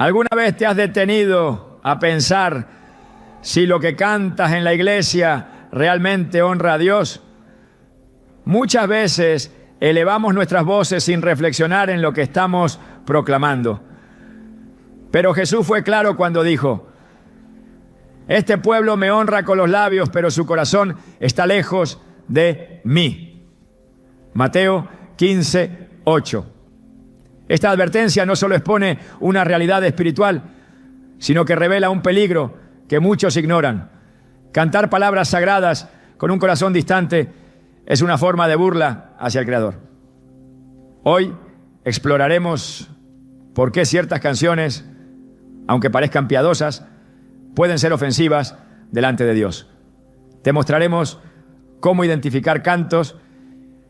¿Alguna vez te has detenido a pensar si lo que cantas en la iglesia realmente honra a Dios? Muchas veces elevamos nuestras voces sin reflexionar en lo que estamos proclamando. Pero Jesús fue claro cuando dijo: este pueblo me honra con los labios, pero su corazón está lejos de mí. Mateo 15:8. Esta advertencia no solo expone una realidad espiritual, sino que revela un peligro que muchos ignoran. Cantar palabras sagradas con un corazón distante es una forma de burla hacia el Creador. Hoy exploraremos por qué ciertas canciones, aunque parezcan piadosas, pueden ser ofensivas delante de Dios. Te mostraremos cómo identificar cantos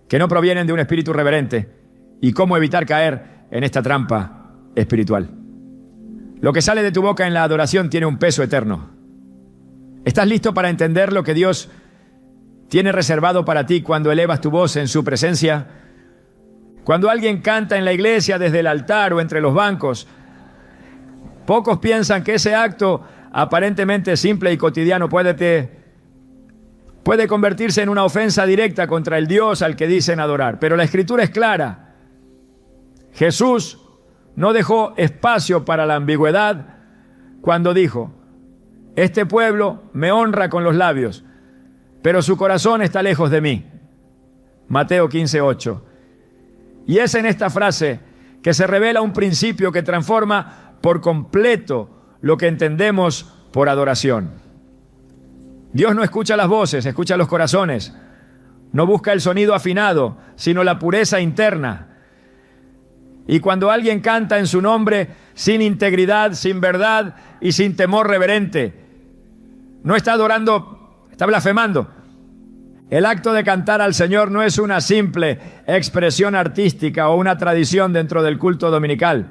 que no provienen de un espíritu reverente y cómo evitar caer en esta trampa espiritual. Lo que sale de tu boca en la adoración tiene un peso eterno. ¿Estás listo para entender lo que Dios tiene reservado para ti cuando elevas tu voz en su presencia? Cuando alguien canta en la iglesia desde el altar o entre los bancos, pocos piensan que ese acto aparentemente simple y cotidiano puede convertirse en una ofensa directa contra el Dios al que dicen adorar. Pero la Escritura es clara. Jesús no dejó espacio para la ambigüedad cuando dijo: este pueblo me honra con los labios, pero su corazón está lejos de mí. Mateo 15:8. Y es en esta frase que se revela un principio que transforma por completo lo que entendemos por adoración. Dios no escucha las voces, escucha los corazones. No busca el sonido afinado, sino la pureza interna. Y cuando alguien canta en su nombre sin integridad, sin verdad y sin temor reverente, no está adorando, está blasfemando. El acto de cantar al Señor no es una simple expresión artística o una tradición dentro del culto dominical.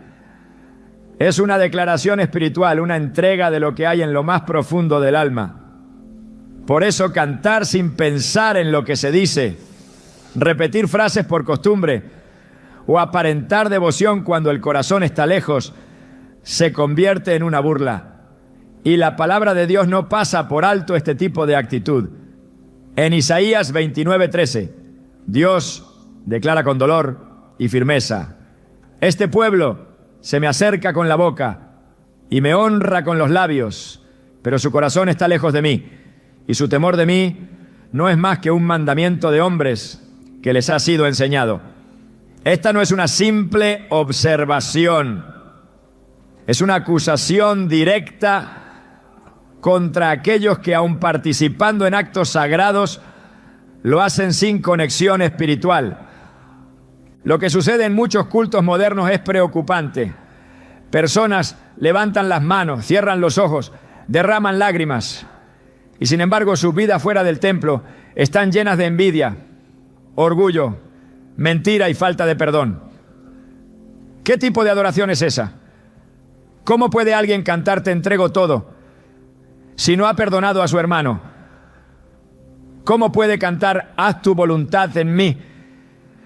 Es una declaración espiritual, una entrega de lo que hay en lo más profundo del alma. Por eso cantar sin pensar en lo que se dice, repetir frases por costumbre o aparentar devoción cuando el corazón está lejos, se convierte en una burla. Y la palabra de Dios no pasa por alto este tipo de actitud. En Isaías 29:13, Dios declara con dolor y firmeza: este pueblo se me acerca con la boca y me honra con los labios, pero su corazón está lejos de mí, y su temor de mí no es más que un mandamiento de hombres que les ha sido enseñado. Esta no es una simple observación, es una acusación directa contra aquellos que, aun participando en actos sagrados, lo hacen sin conexión espiritual. Lo que sucede en muchos cultos modernos es preocupante. Personas levantan las manos, cierran los ojos, derraman lágrimas, y sin embargo sus vidas fuera del templo están llenas de envidia, orgullo, mentira y falta de perdón. ¿Qué tipo de adoración es esa? ¿Cómo puede alguien cantar "te entrego todo" si no ha perdonado a su hermano? ¿Cómo puede cantar "haz tu voluntad en mí"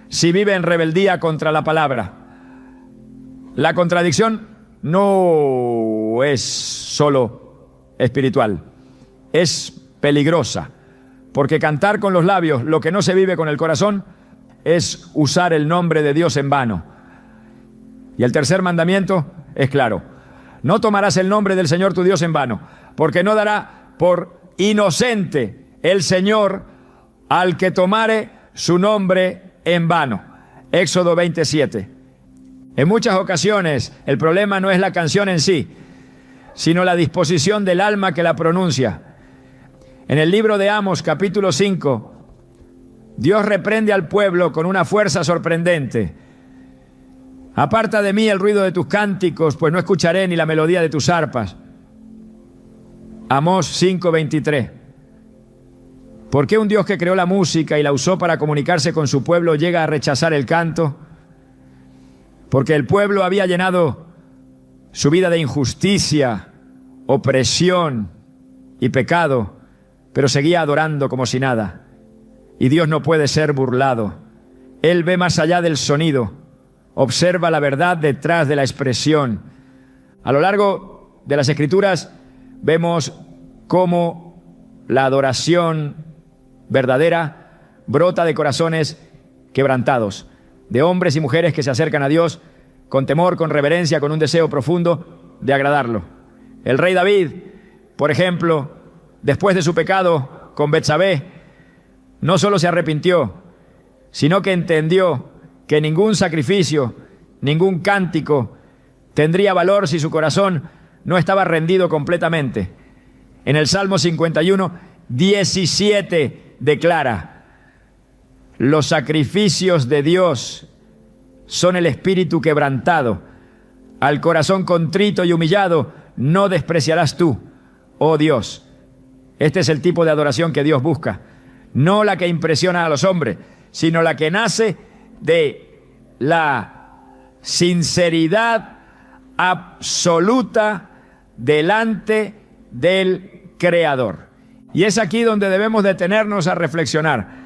si vive en rebeldía contra la palabra? La contradicción no es solo espiritual, es peligrosa, porque cantar con los labios lo que no se vive con el corazón es usar el nombre de Dios en vano. Y el tercer mandamiento es claro: no tomarás el nombre del Señor tu Dios en vano, porque no dará por inocente el Señor al que tomare su nombre en vano. Éxodo 27. En muchas ocasiones el problema no es la canción en sí, sino la disposición del alma que la pronuncia. En el libro de Amos, capítulo 5, Dios reprende al pueblo con una fuerza sorprendente. Aparta de mí el ruido de tus cánticos, pues no escucharé ni la melodía de tus arpas. Amós 5:23. ¿Por qué un Dios que creó la música y la usó para comunicarse con su pueblo llega a rechazar el canto? Porque el pueblo había llenado su vida de injusticia, opresión y pecado, pero seguía adorando como si nada. Y Dios no puede ser burlado. Él ve más allá del sonido, observa la verdad detrás de la expresión. A lo largo de las Escrituras vemos cómo la adoración verdadera brota de corazones quebrantados, de hombres y mujeres que se acercan a Dios con temor, con reverencia, con un deseo profundo de agradarlo. El rey David, por ejemplo, después de su pecado con Betsabé, no solo se arrepintió, sino que entendió que ningún sacrificio, ningún cántico tendría valor si su corazón no estaba rendido completamente. En el Salmo 51, 17 declara: los sacrificios de Dios son el espíritu quebrantado. Al corazón contrito y humillado no despreciarás tú, oh Dios. Este es el tipo de adoración que Dios busca. No la que impresiona a los hombres, sino la que nace de la sinceridad absoluta delante del Creador. Y es aquí donde debemos detenernos a reflexionar.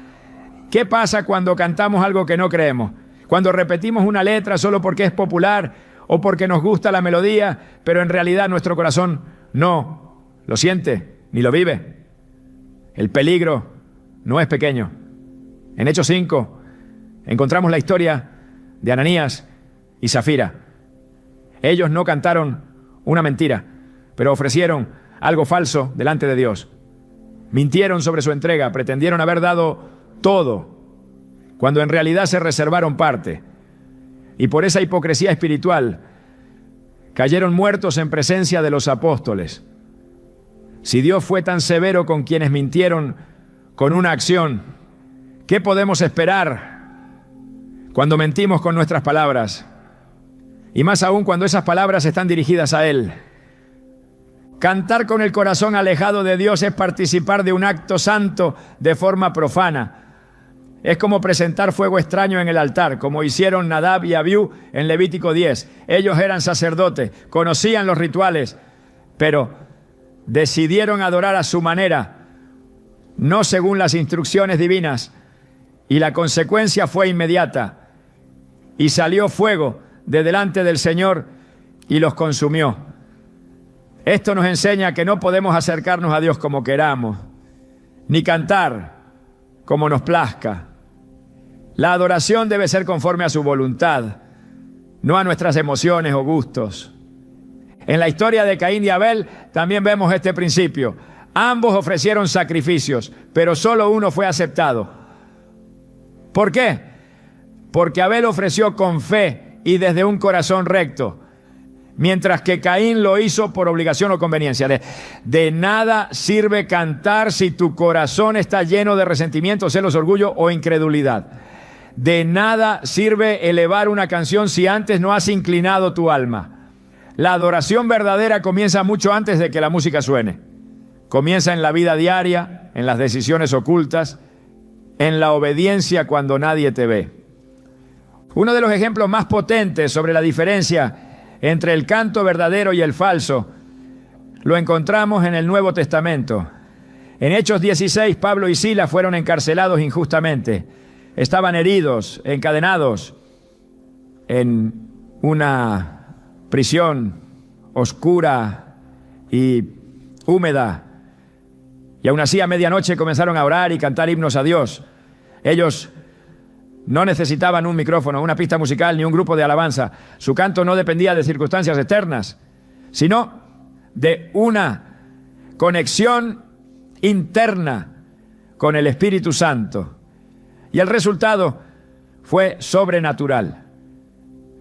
¿Qué pasa cuando cantamos algo que no creemos? Cuando repetimos una letra solo porque es popular o porque nos gusta la melodía, pero en realidad nuestro corazón no lo siente ni lo vive. El peligro no es pequeño. En Hechos 5 encontramos la historia de Ananías y Zafira. Ellos no cantaron una mentira, pero ofrecieron algo falso delante de Dios. Mintieron sobre su entrega, pretendieron haber dado todo, cuando en realidad se reservaron parte. Y por esa hipocresía espiritual cayeron muertos en presencia de los apóstoles. Si Dios fue tan severo con quienes mintieron con una acción, ¿qué podemos esperar cuando mentimos con nuestras palabras? Y más aún cuando esas palabras están dirigidas a Él. Cantar con el corazón alejado de Dios es participar de un acto santo de forma profana. Es como presentar fuego extraño en el altar, como hicieron Nadab y Abiú en Levítico 10. Ellos eran sacerdotes, conocían los rituales, pero decidieron adorar a su manera, no según las instrucciones divinas, y la consecuencia fue inmediata. Y salió fuego de delante del Señor y los consumió. Esto nos enseña que no podemos acercarnos a Dios como queramos, ni cantar como nos plazca. La adoración debe ser conforme a su voluntad, no a nuestras emociones o gustos. En la historia de Caín y Abel también vemos este principio. Ambos ofrecieron sacrificios, pero solo uno fue aceptado. ¿Por qué? Porque Abel ofreció con fe y desde un corazón recto, mientras que Caín lo hizo por obligación o conveniencia. De nada sirve cantar si tu corazón está lleno de resentimiento, celos, orgullo o incredulidad. De nada sirve elevar una canción si antes no has inclinado tu alma. La adoración verdadera comienza mucho antes de que la música suene. Comienza en la vida diaria, en las decisiones ocultas, en la obediencia cuando nadie te ve. Uno de los ejemplos más potentes sobre la diferencia entre el canto verdadero y el falso lo encontramos en el Nuevo Testamento. En Hechos 16, Pablo y Silas fueron encarcelados injustamente. Estaban heridos, encadenados en una prisión oscura y húmeda. Y aún así a medianoche comenzaron a orar y cantar himnos a Dios. Ellos no necesitaban un micrófono, una pista musical ni un grupo de alabanza. Su canto no dependía de circunstancias externas, sino de una conexión interna con el Espíritu Santo. Y el resultado fue sobrenatural.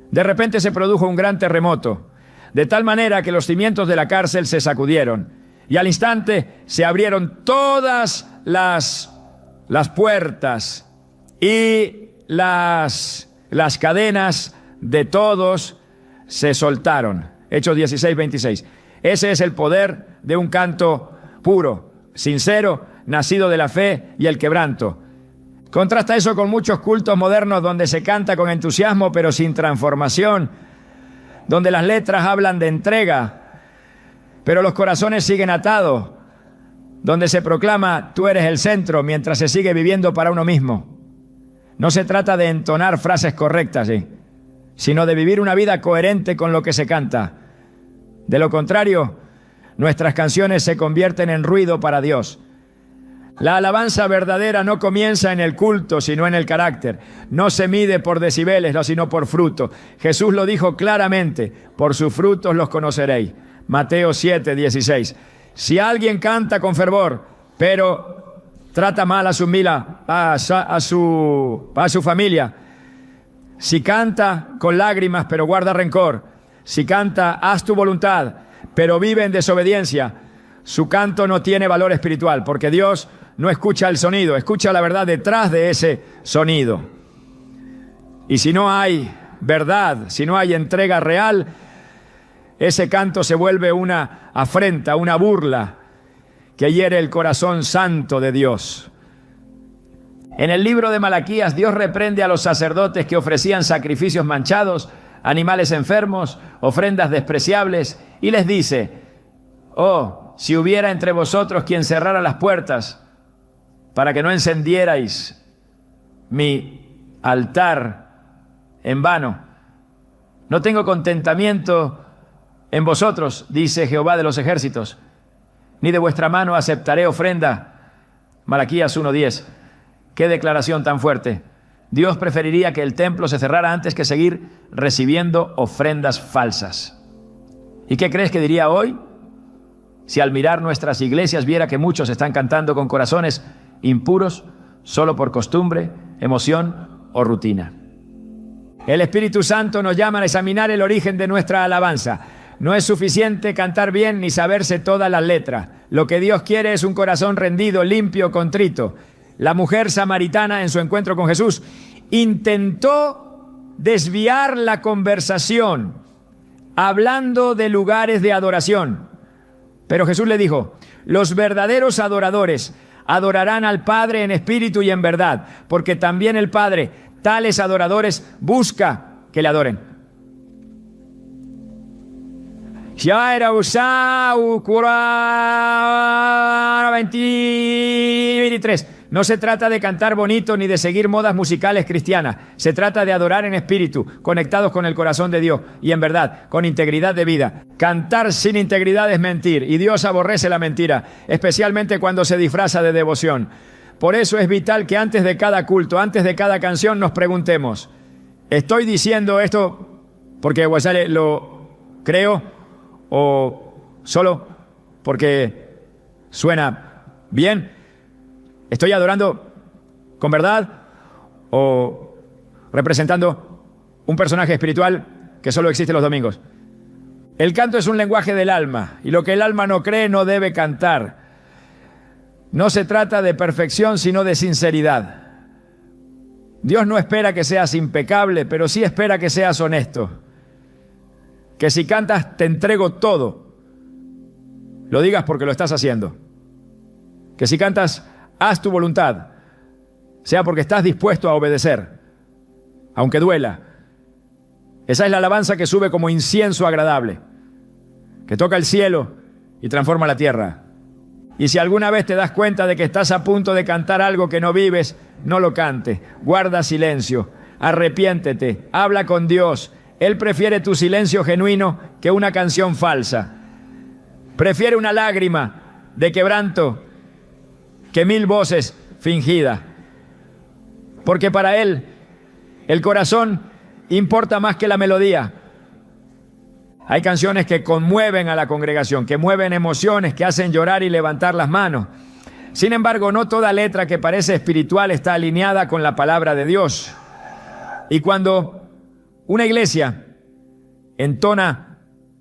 De repente se produjo un gran terremoto, de tal manera que los cimientos de la cárcel se sacudieron y al instante se abrieron todas las puertas y las cadenas de todos se soltaron. Hechos 16, 26. Ese es el poder de un canto puro, sincero, nacido de la fe y el quebranto. Contrasta eso con muchos cultos modernos donde se canta con entusiasmo pero sin transformación, donde las letras hablan de entrega, pero los corazones siguen atados, donde se proclama tú eres el centro mientras se sigue viviendo para uno mismo. No se trata de entonar frases correctas, sino de vivir una vida coherente con lo que se canta. De lo contrario, nuestras canciones se convierten en ruido para Dios. La alabanza verdadera no comienza en el culto, sino en el carácter. No se mide por decibeles, sino por fruto. Jesús lo dijo claramente: por sus frutos los conoceréis. Mateo 7:16. Si alguien canta con fervor, pero trata mal a su familia, si canta con lágrimas, pero guarda rencor, si canta haz tu voluntad, pero vive en desobediencia, su canto no tiene valor espiritual, porque Dios no escucha el sonido, escucha la verdad detrás de ese sonido. Y si no hay verdad, si no hay entrega real, ese canto se vuelve una afrenta, una burla que hiere el corazón santo de Dios. En el libro de Malaquías, Dios reprende a los sacerdotes que ofrecían sacrificios manchados, animales enfermos, ofrendas despreciables, y les dice: oh, si hubiera entre vosotros quien cerrara las puertas para que no encendierais mi altar en vano. No tengo contentamiento en vosotros, dice Jehová de los ejércitos, ni de vuestra mano aceptaré ofrenda. Malaquías 1:10. Qué declaración tan fuerte. Dios preferiría que el templo se cerrara antes que seguir recibiendo ofrendas falsas. ¿Y qué crees que diría hoy si al mirar nuestras iglesias viera que muchos están cantando con corazones impuros solo por costumbre, emoción o rutina? El Espíritu Santo nos llama a examinar el origen de nuestra alabanza. No es suficiente cantar bien ni saberse todas las letras. Lo que Dios quiere es un corazón rendido, limpio, contrito. La mujer samaritana, en su encuentro con Jesús, intentó desviar la conversación hablando de lugares de adoración. Pero Jesús le dijo: los verdaderos adoradores adorarán al Padre en espíritu y en verdad, porque también el Padre tales adoradores busca que le adoren. Shaira Usau Kura 23. No se trata de cantar bonito ni de seguir modas musicales cristianas. Se trata de adorar en espíritu, conectados con el corazón de Dios y en verdad, con integridad de vida. Cantar sin integridad es mentir, y Dios aborrece la mentira, especialmente cuando se disfraza de devoción. Por eso es vital que antes de cada culto, antes de cada canción, nos preguntemos: ¿estoy diciendo esto porque lo creo o solo porque suena bien? ¿Estoy adorando con verdad o representando un personaje espiritual que solo existe los domingos? El canto es un lenguaje del alma, y lo que el alma no cree no debe cantar. No se trata de perfección, sino de sinceridad. Dios no espera que seas impecable, pero sí espera que seas honesto. Que si cantas te entrego todo, lo digas porque lo estás haciendo. Que si cantas haz tu voluntad, sea porque estás dispuesto a obedecer, aunque duela. Esa es la alabanza que sube como incienso agradable, que toca el cielo y transforma la tierra. Y si alguna vez te das cuenta de que estás a punto de cantar algo que no vives, no lo cantes, guarda silencio, arrepiéntete, habla con Dios. Él prefiere tu silencio genuino que una canción falsa. Prefiere una lágrima de quebranto que 1000 voces fingidas. Porque para Él el corazón importa más que la melodía. Hay canciones que conmueven a la congregación, que mueven emociones, que hacen llorar y levantar las manos. Sin embargo, no toda letra que parece espiritual está alineada con la palabra de Dios. Y cuando una iglesia entona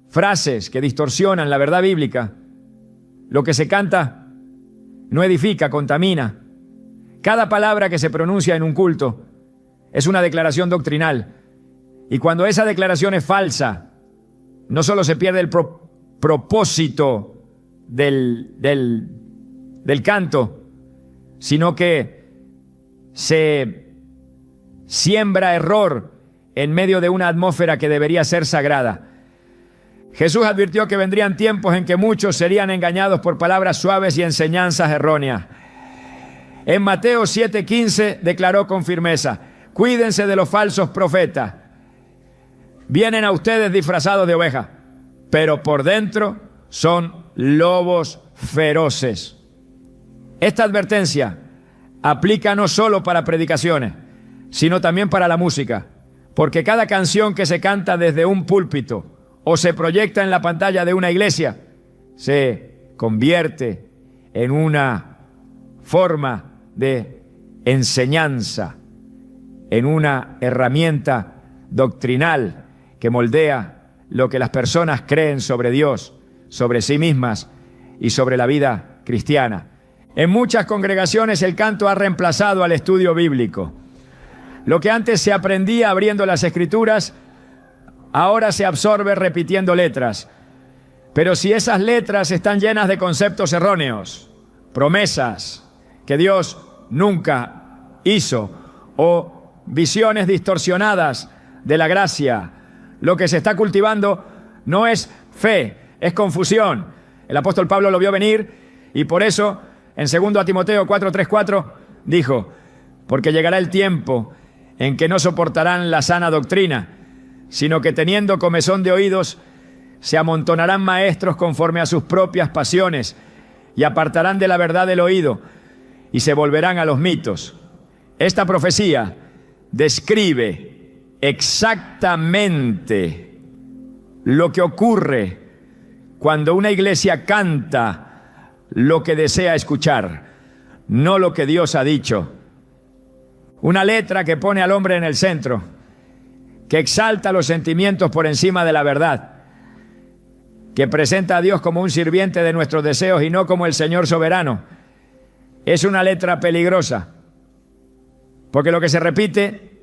frases que distorsionan la verdad bíblica, lo que se canta no edifica, contamina. Cada palabra que se pronuncia en un culto es una declaración doctrinal. Y cuando esa declaración es falsa, no solo se pierde el propósito del canto, sino que se siembra error en medio de una atmósfera que debería ser sagrada. Jesús advirtió que vendrían tiempos en que muchos serían engañados por palabras suaves y enseñanzas erróneas. En Mateo 7:15 declaró con firmeza: cuídense de los falsos profetas. Vienen a ustedes disfrazados de oveja, pero por dentro son lobos feroces. Esta advertencia aplica no solo para predicaciones, sino también para la música, porque cada canción que se canta desde un púlpito o se proyecta en la pantalla de una iglesia se convierte en una forma de enseñanza, en una herramienta doctrinal que moldea lo que las personas creen sobre Dios, sobre sí mismas y sobre la vida cristiana. En muchas congregaciones el canto ha reemplazado al estudio bíblico. Lo que antes se aprendía abriendo las Escrituras, ahora se absorbe repitiendo letras. Pero si esas letras están llenas de conceptos erróneos, promesas que Dios nunca hizo o visiones distorsionadas de la gracia, lo que se está cultivando no es fe, es confusión. El apóstol Pablo lo vio venir y por eso en 2 Timoteo 4:3-4 dijo: porque llegará el tiempo en que no soportarán la sana doctrina, sino que teniendo comezón de oídos, se amontonarán maestros conforme a sus propias pasiones y apartarán de la verdad el oído y se volverán a los mitos. Esta profecía describe exactamente lo que ocurre cuando una iglesia canta lo que desea escuchar, no lo que Dios ha dicho. Una letra que pone al hombre en el centro, que exalta los sentimientos por encima de la verdad, que presenta a Dios como un sirviente de nuestros deseos y no como el Señor soberano. Es una letra peligrosa, porque lo que se repite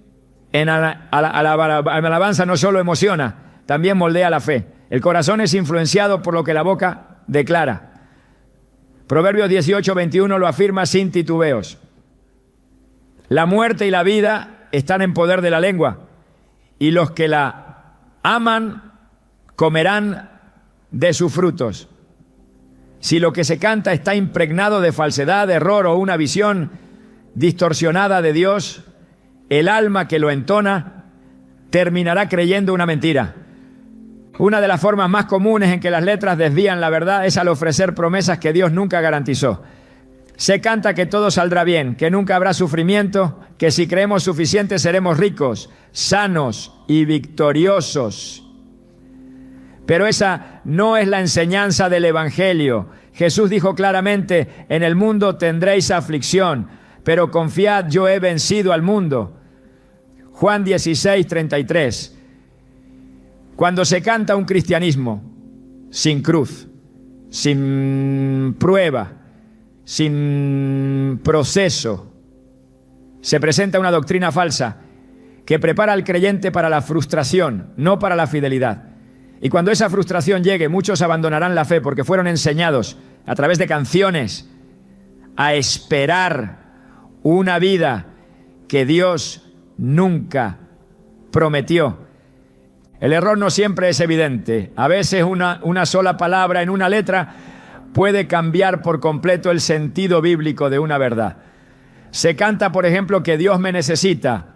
en la alabanza no solo emociona, también moldea la fe. El corazón es influenciado por lo que la boca declara. Proverbios 18:21 lo afirma sin titubeos. La muerte y la vida están en poder de la lengua, y los que la aman comerán de sus frutos. Si lo que se canta está impregnado de falsedad, de error o una visión distorsionada de Dios, el alma que lo entona terminará creyendo una mentira. Una de las formas más comunes en que las letras desvían la verdad es al ofrecer promesas que Dios nunca garantizó. Se canta que todo saldrá bien, que nunca habrá sufrimiento, que si creemos suficiente seremos ricos, sanos y victoriosos. Pero esa no es la enseñanza del Evangelio. Jesús dijo claramente: en el mundo tendréis aflicción, pero confiad, yo he vencido al mundo. Juan 16:33. Cuando se canta un cristianismo sin cruz, sin prueba, sin proceso, se presenta una doctrina falsa que prepara al creyente para la frustración, no para la fidelidad. Y cuando esa frustración llegue, muchos abandonarán la fe porque fueron enseñados a través de canciones a esperar una vida que Dios nunca prometió. El error no siempre es evidente. A veces una sola palabra en una letra puede cambiar por completo el sentido bíblico de una verdad. Se canta, por ejemplo, que Dios me necesita,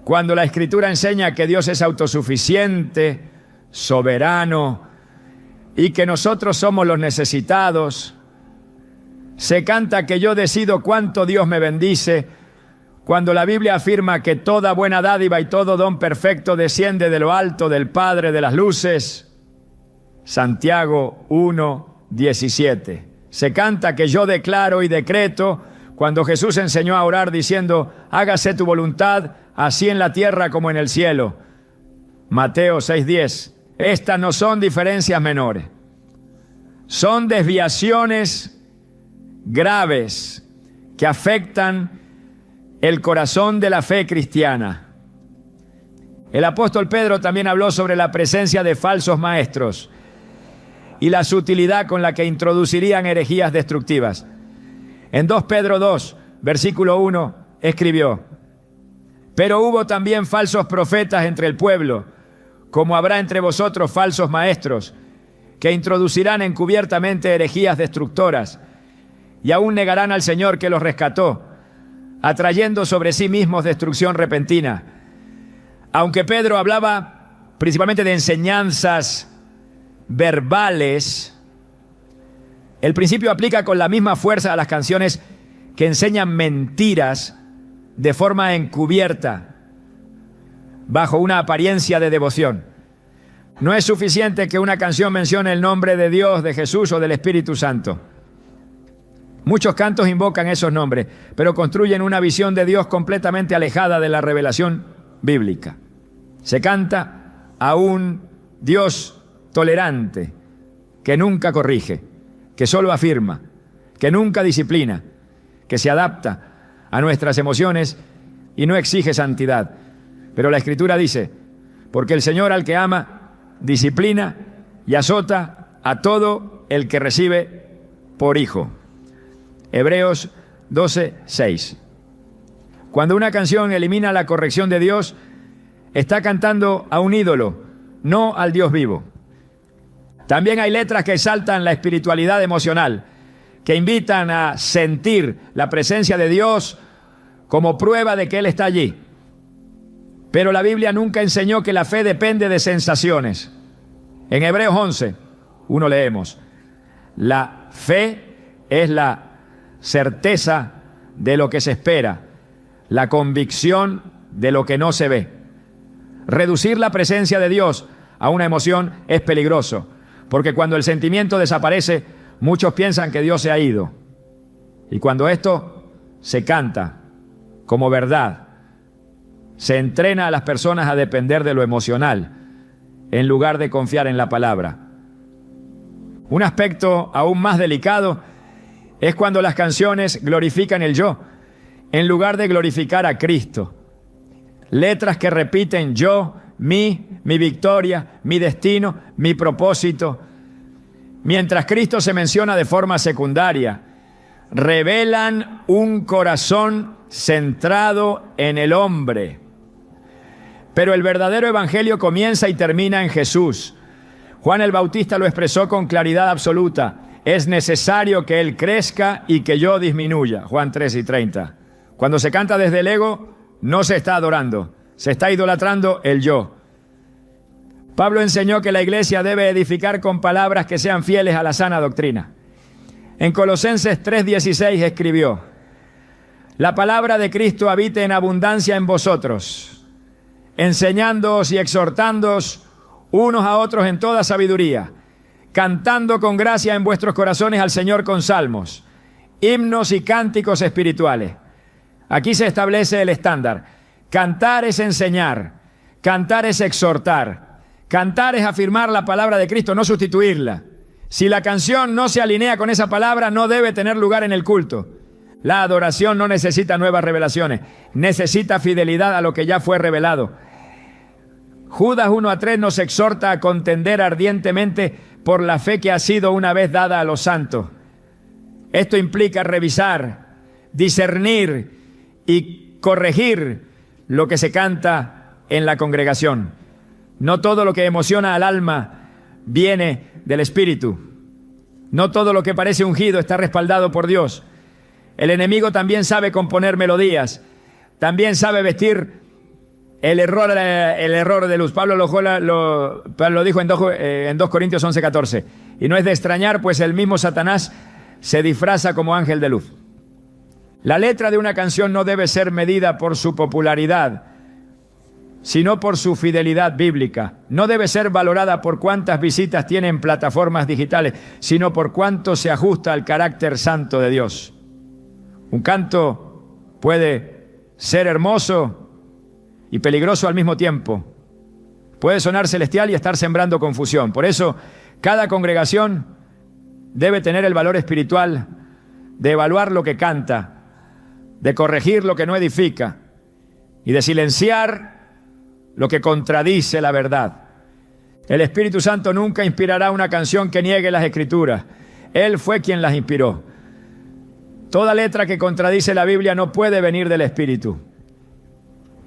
cuando la Escritura enseña que Dios es autosuficiente, soberano, y que nosotros somos los necesitados. Se canta que yo decido cuánto Dios me bendice, cuando la Biblia afirma que toda buena dádiva y todo don perfecto desciende de lo alto del Padre de las luces. Santiago 1:17. Se canta que yo declaro y decreto, cuando Jesús enseñó a orar diciendo: hágase tu voluntad, así en la tierra como en el cielo. Mateo 6:10. Estas no son diferencias menores. Son desviaciones graves que afectan el corazón de la fe cristiana. El apóstol Pedro también habló sobre la presencia de falsos maestros y la sutilidad con la que introducirían herejías destructivas. En 2 Pedro 2, versículo 1, escribió: pero hubo también falsos profetas entre el pueblo, como habrá entre vosotros falsos maestros, que introducirán encubiertamente herejías destructoras, y aún negarán al Señor que los rescató, atrayendo sobre sí mismos destrucción repentina. Aunque Pedro hablaba principalmente de enseñanzas verbales, el principio aplica con la misma fuerza a las canciones que enseñan mentiras de forma encubierta, bajo una apariencia de devoción. No es suficiente que una canción mencione el nombre de Dios, de Jesús o del Espíritu Santo. Muchos cantos invocan esos nombres, pero construyen una visión de Dios completamente alejada de la revelación bíblica. Se canta a un Dios tolerante, que nunca corrige, que solo afirma, que nunca disciplina, que se adapta a nuestras emociones y no exige santidad. Pero la Escritura dice, porque el Señor al que ama, disciplina y azota a todo el que recibe por hijo. Hebreos 12:6. Cuando una canción elimina la corrección de Dios, está cantando a un ídolo, no al Dios vivo. También hay letras que exaltan la espiritualidad emocional, que invitan a sentir la presencia de Dios como prueba de que Él está allí. Pero la Biblia nunca enseñó que la fe depende de sensaciones. En Hebreos 11:1 leemos, la fe es la certeza de lo que se espera, la convicción de lo que no se ve. Reducir la presencia de Dios a una emoción es peligroso, porque cuando el sentimiento desaparece, muchos piensan que Dios se ha ido. Y cuando esto se canta como verdad, se entrena a las personas a depender de lo emocional, en lugar de confiar en la palabra. Un aspecto aún más delicado es cuando las canciones glorifican el yo, en lugar de glorificar a Cristo. Letras que repiten yo, mi victoria, mi destino, mi propósito. Mientras Cristo se menciona de forma secundaria, revelan un corazón centrado en el hombre. Pero el verdadero evangelio comienza y termina en Jesús. Juan el Bautista lo expresó con claridad absoluta. Es necesario que Él crezca y que yo disminuya. Juan 3:30. Cuando se canta desde el ego, no se está adorando, se está idolatrando el yo. Pablo enseñó que la iglesia debe edificar con palabras que sean fieles a la sana doctrina. En Colosenses 3:16 escribió, la palabra de Cristo habite en abundancia en vosotros, enseñándoos y exhortándoos unos a otros en toda sabiduría, cantando con gracia en vuestros corazones al Señor con salmos, himnos y cánticos espirituales. Aquí se establece el estándar. Cantar es enseñar, cantar es exhortar, cantar es afirmar la palabra de Cristo, no sustituirla. Si la canción no se alinea con esa palabra, no debe tener lugar en el culto. La adoración no necesita nuevas revelaciones, necesita fidelidad a lo que ya fue revelado. Judas 1:3 nos exhorta a contender ardientemente por la fe que ha sido una vez dada a los santos. Esto implica revisar, discernir y corregir lo que se canta en la congregación. No todo lo que emociona al alma viene del Espíritu. No todo lo que parece ungido está respaldado por Dios. El enemigo también sabe componer melodías, también sabe vestir el error de luz. Pablo lo dijo en 2 Corintios 11:14. Y no es de extrañar, pues el mismo Satanás se disfraza como ángel de luz. La letra de una canción no debe ser medida por su popularidad, sino por su fidelidad bíblica. No debe ser valorada por cuántas visitas tiene en plataformas digitales, sino por cuánto se ajusta al carácter santo de Dios. Un canto puede ser hermoso y peligroso al mismo tiempo. Puede sonar celestial y estar sembrando confusión. Por eso, cada congregación debe tener el valor espiritual de evaluar lo que canta, de corregir lo que no edifica y de silenciar lo que contradice la verdad. El Espíritu Santo nunca inspirará una canción que niegue las Escrituras. Él fue quien las inspiró. Toda letra que contradice la Biblia no puede venir del Espíritu.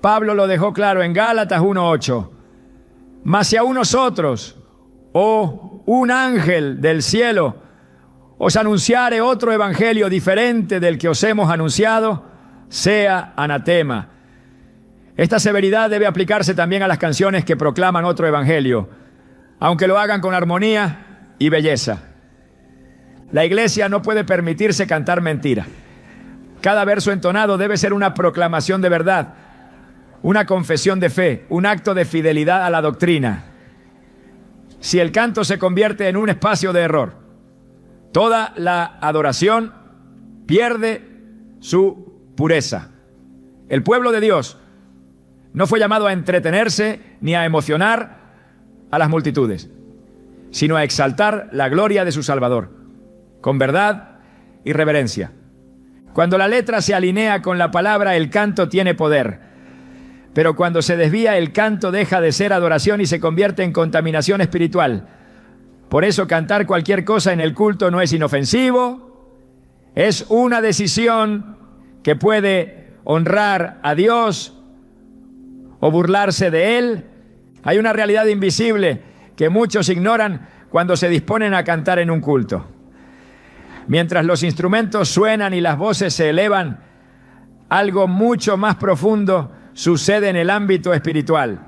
Pablo lo dejó claro en Gálatas 1:8. Mas si aún nosotros, o un ángel del cielo, os anunciare otro evangelio diferente del que os hemos anunciado, sea anatema. Esta severidad debe aplicarse también a las canciones que proclaman otro evangelio. aunque lo hagan con armonía y belleza. La iglesia no puede permitirse cantar mentira. Cada verso entonado debe ser una proclamación de verdad, una confesión de fe, un acto de fidelidad a la doctrina. Si el canto se convierte en un espacio de error, toda la adoración pierde su pureza. El pueblo de Dios no fue llamado a entretenerse ni a emocionar a las multitudes, sino a exaltar la gloria de su Salvador, con verdad y reverencia. Cuando la letra se alinea con la palabra, el canto tiene poder. Pero cuando se desvía, el canto deja de ser adoración y se convierte en contaminación espiritual. Por eso cantar cualquier cosa en el culto no es inofensivo, es una decisión que puede honrar a Dios o burlarse de Él. Hay una realidad invisible que muchos ignoran cuando se disponen a cantar en un culto. Mientras los instrumentos suenan y las voces se elevan, algo mucho más profundo sucede en el ámbito espiritual.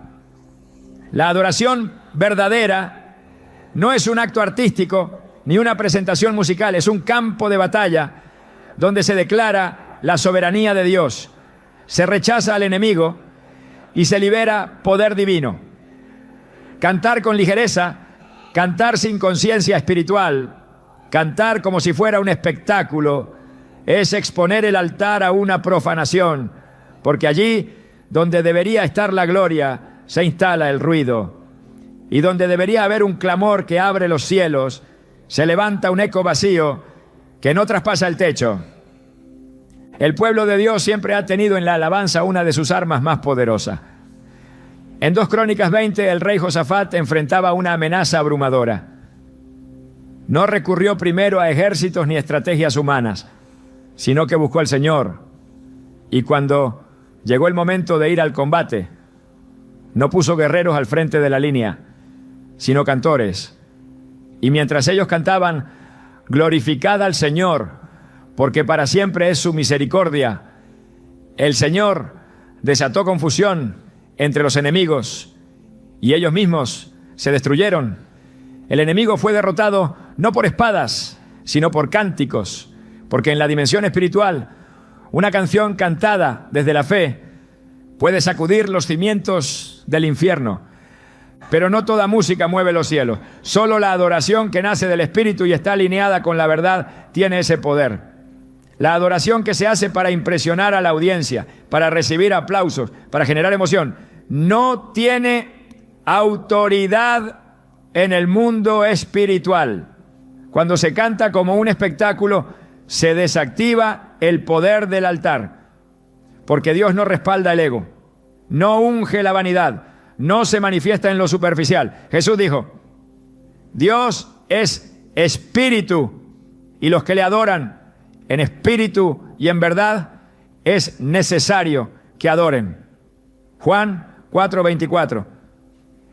La adoración verdadera no es un acto artístico ni una presentación musical, es un campo de batalla donde se declara la soberanía de Dios, se rechaza al enemigo y se libera poder divino. Cantar con ligereza, cantar sin conciencia espiritual, cantar como si fuera un espectáculo, es exponer el altar a una profanación, porque allí donde debería estar la gloria se instala el ruido, y donde debería haber un clamor que abre los cielos, se levanta un eco vacío que no traspasa el techo. El pueblo de Dios siempre ha tenido en la alabanza una de sus armas más poderosas. En 2 Crónicas 20, el rey Josafat enfrentaba una amenaza abrumadora. No recurrió primero a ejércitos ni estrategias humanas, sino que buscó al Señor. Y cuando llegó el momento de ir al combate, no puso guerreros al frente de la línea, sino cantores. Y mientras ellos cantaban, glorificad al Señor, porque para siempre es su misericordia, el Señor desató confusión entre los enemigos y ellos mismos se destruyeron. El enemigo fue derrotado no por espadas, sino por cánticos, porque en la dimensión espiritual, una canción cantada desde la fe puede sacudir los cimientos del infierno. Pero no toda música mueve los cielos. Solo la adoración que nace del Espíritu y está alineada con la verdad tiene ese poder. La adoración que se hace para impresionar a la audiencia, para recibir aplausos, para generar emoción, no tiene autoridad en el mundo espiritual. Cuando se canta como un espectáculo, se desactiva el poder del altar, porque Dios no respalda el ego, no unge la vanidad, no se manifiesta en lo superficial. Jesús dijo, Dios es espíritu, y los que le adoran en espíritu y en verdad es necesario que adoren. Juan 4:24.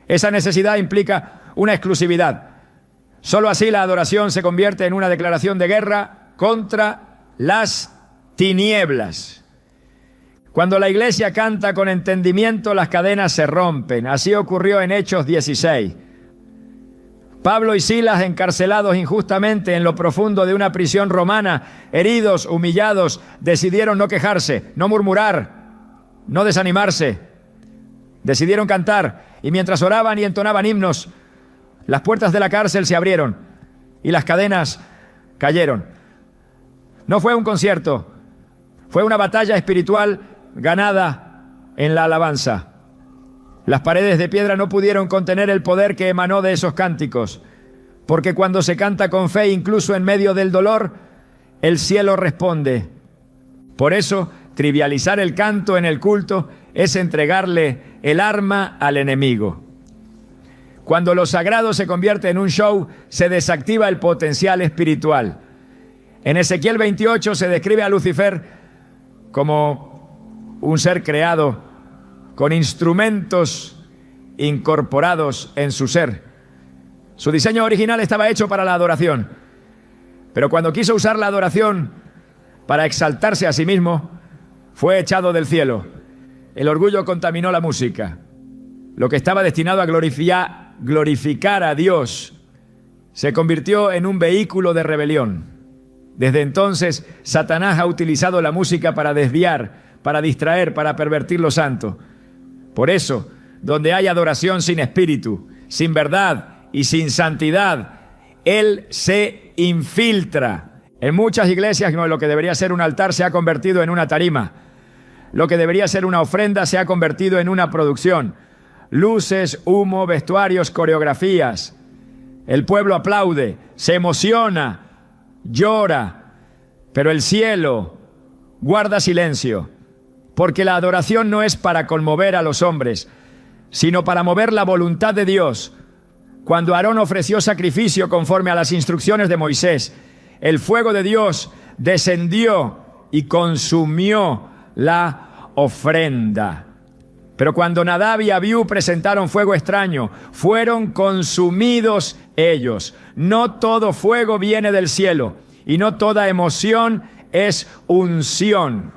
Esa necesidad implica una exclusividad. Solo así la adoración se convierte en una declaración de guerra contra las tinieblas. Cuando la iglesia canta con entendimiento, las cadenas se rompen. Así ocurrió en Hechos 16. Pablo y Silas, encarcelados injustamente en lo profundo de una prisión romana, heridos, humillados, decidieron no quejarse, no murmurar, no desanimarse. Decidieron cantar, y mientras oraban y entonaban himnos, las puertas de la cárcel se abrieron y las cadenas cayeron. No fue un concierto, fue una batalla espiritual ganada en la alabanza. Las paredes de piedra no pudieron contener el poder que emanó de esos cánticos, porque cuando se canta con fe, incluso en medio del dolor, el cielo responde. Por eso, trivializar el canto en el culto es entregarle el arma al enemigo. Cuando lo sagrado se convierte en un show, se desactiva el potencial espiritual. En Ezequiel 28 se describe a Lucifer como un ser creado con instrumentos incorporados en su ser. Su diseño original estaba hecho para la adoración, pero cuando quiso usar la adoración para exaltarse a sí mismo, fue echado del cielo. El orgullo contaminó la música. Lo que estaba destinado a glorificar para glorificar a Dios, se convirtió en un vehículo de rebelión. Desde entonces, Satanás ha utilizado la música para desviar, para distraer, para pervertir lo santo. Por eso, donde hay adoración sin espíritu, sin verdad y sin santidad, él se infiltra. En muchas iglesias lo que debería ser un altar se ha convertido en una tarima. Lo que debería ser una ofrenda se ha convertido en una producción. Luces, humo, vestuarios, coreografías. El pueblo aplaude, se emociona, llora, pero el cielo guarda silencio, porque la adoración no es para conmover a los hombres, sino para mover la voluntad de Dios. Cuando Aarón ofreció sacrificio conforme a las instrucciones de Moisés, el fuego de Dios descendió y consumió la ofrenda. Pero cuando Nadab y Abiú presentaron fuego extraño, fueron consumidos ellos. No todo fuego viene del cielo y no toda emoción es unción.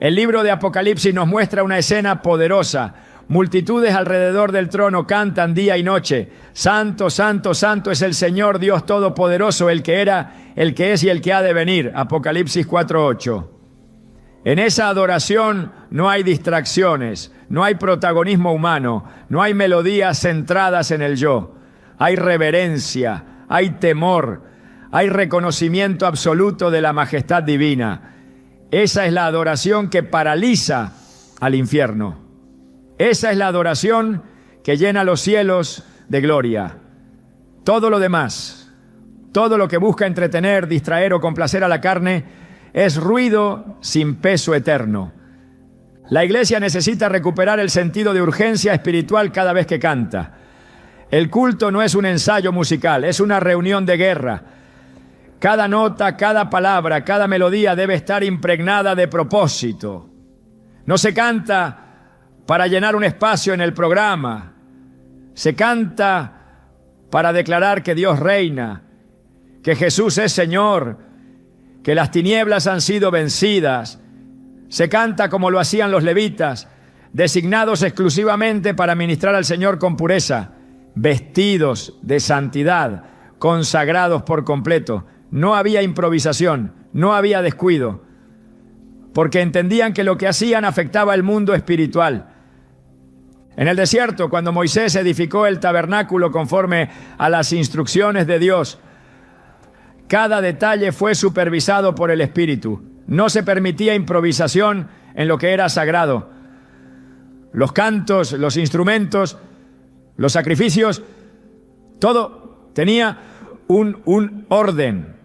El libro de Apocalipsis nos muestra una escena poderosa. Multitudes alrededor del trono cantan día y noche. Santo, santo, santo es el Señor Dios Todopoderoso, el que era, el que es y el que ha de venir. Apocalipsis 4:8. En esa adoración no hay distracciones, no hay protagonismo humano, no hay melodías centradas en el yo. Hay reverencia, hay temor, hay reconocimiento absoluto de la majestad divina. Esa es la adoración que paraliza al infierno. Esa es la adoración que llena los cielos de gloria. Todo lo demás, todo lo que busca entretener, distraer o complacer a la carne, es ruido sin peso eterno. La iglesia necesita recuperar el sentido de urgencia espiritual cada vez que canta. El culto no es un ensayo musical, es una reunión de guerra. Cada nota, cada palabra, cada melodía debe estar impregnada de propósito. No se canta para llenar un espacio en el programa. Se canta para declarar que Dios reina, que Jesús es Señor, que las tinieblas han sido vencidas. Se canta como lo hacían los levitas, designados exclusivamente para ministrar al Señor con pureza, vestidos de santidad, consagrados por completo. No había improvisación, no había descuido, porque entendían que lo que hacían afectaba el mundo espiritual. En el desierto, cuando Moisés edificó el tabernáculo conforme a las instrucciones de Dios, cada detalle fue supervisado por el Espíritu. No se permitía improvisación en lo que era sagrado. Los cantos, los instrumentos, los sacrificios, todo tenía un orden.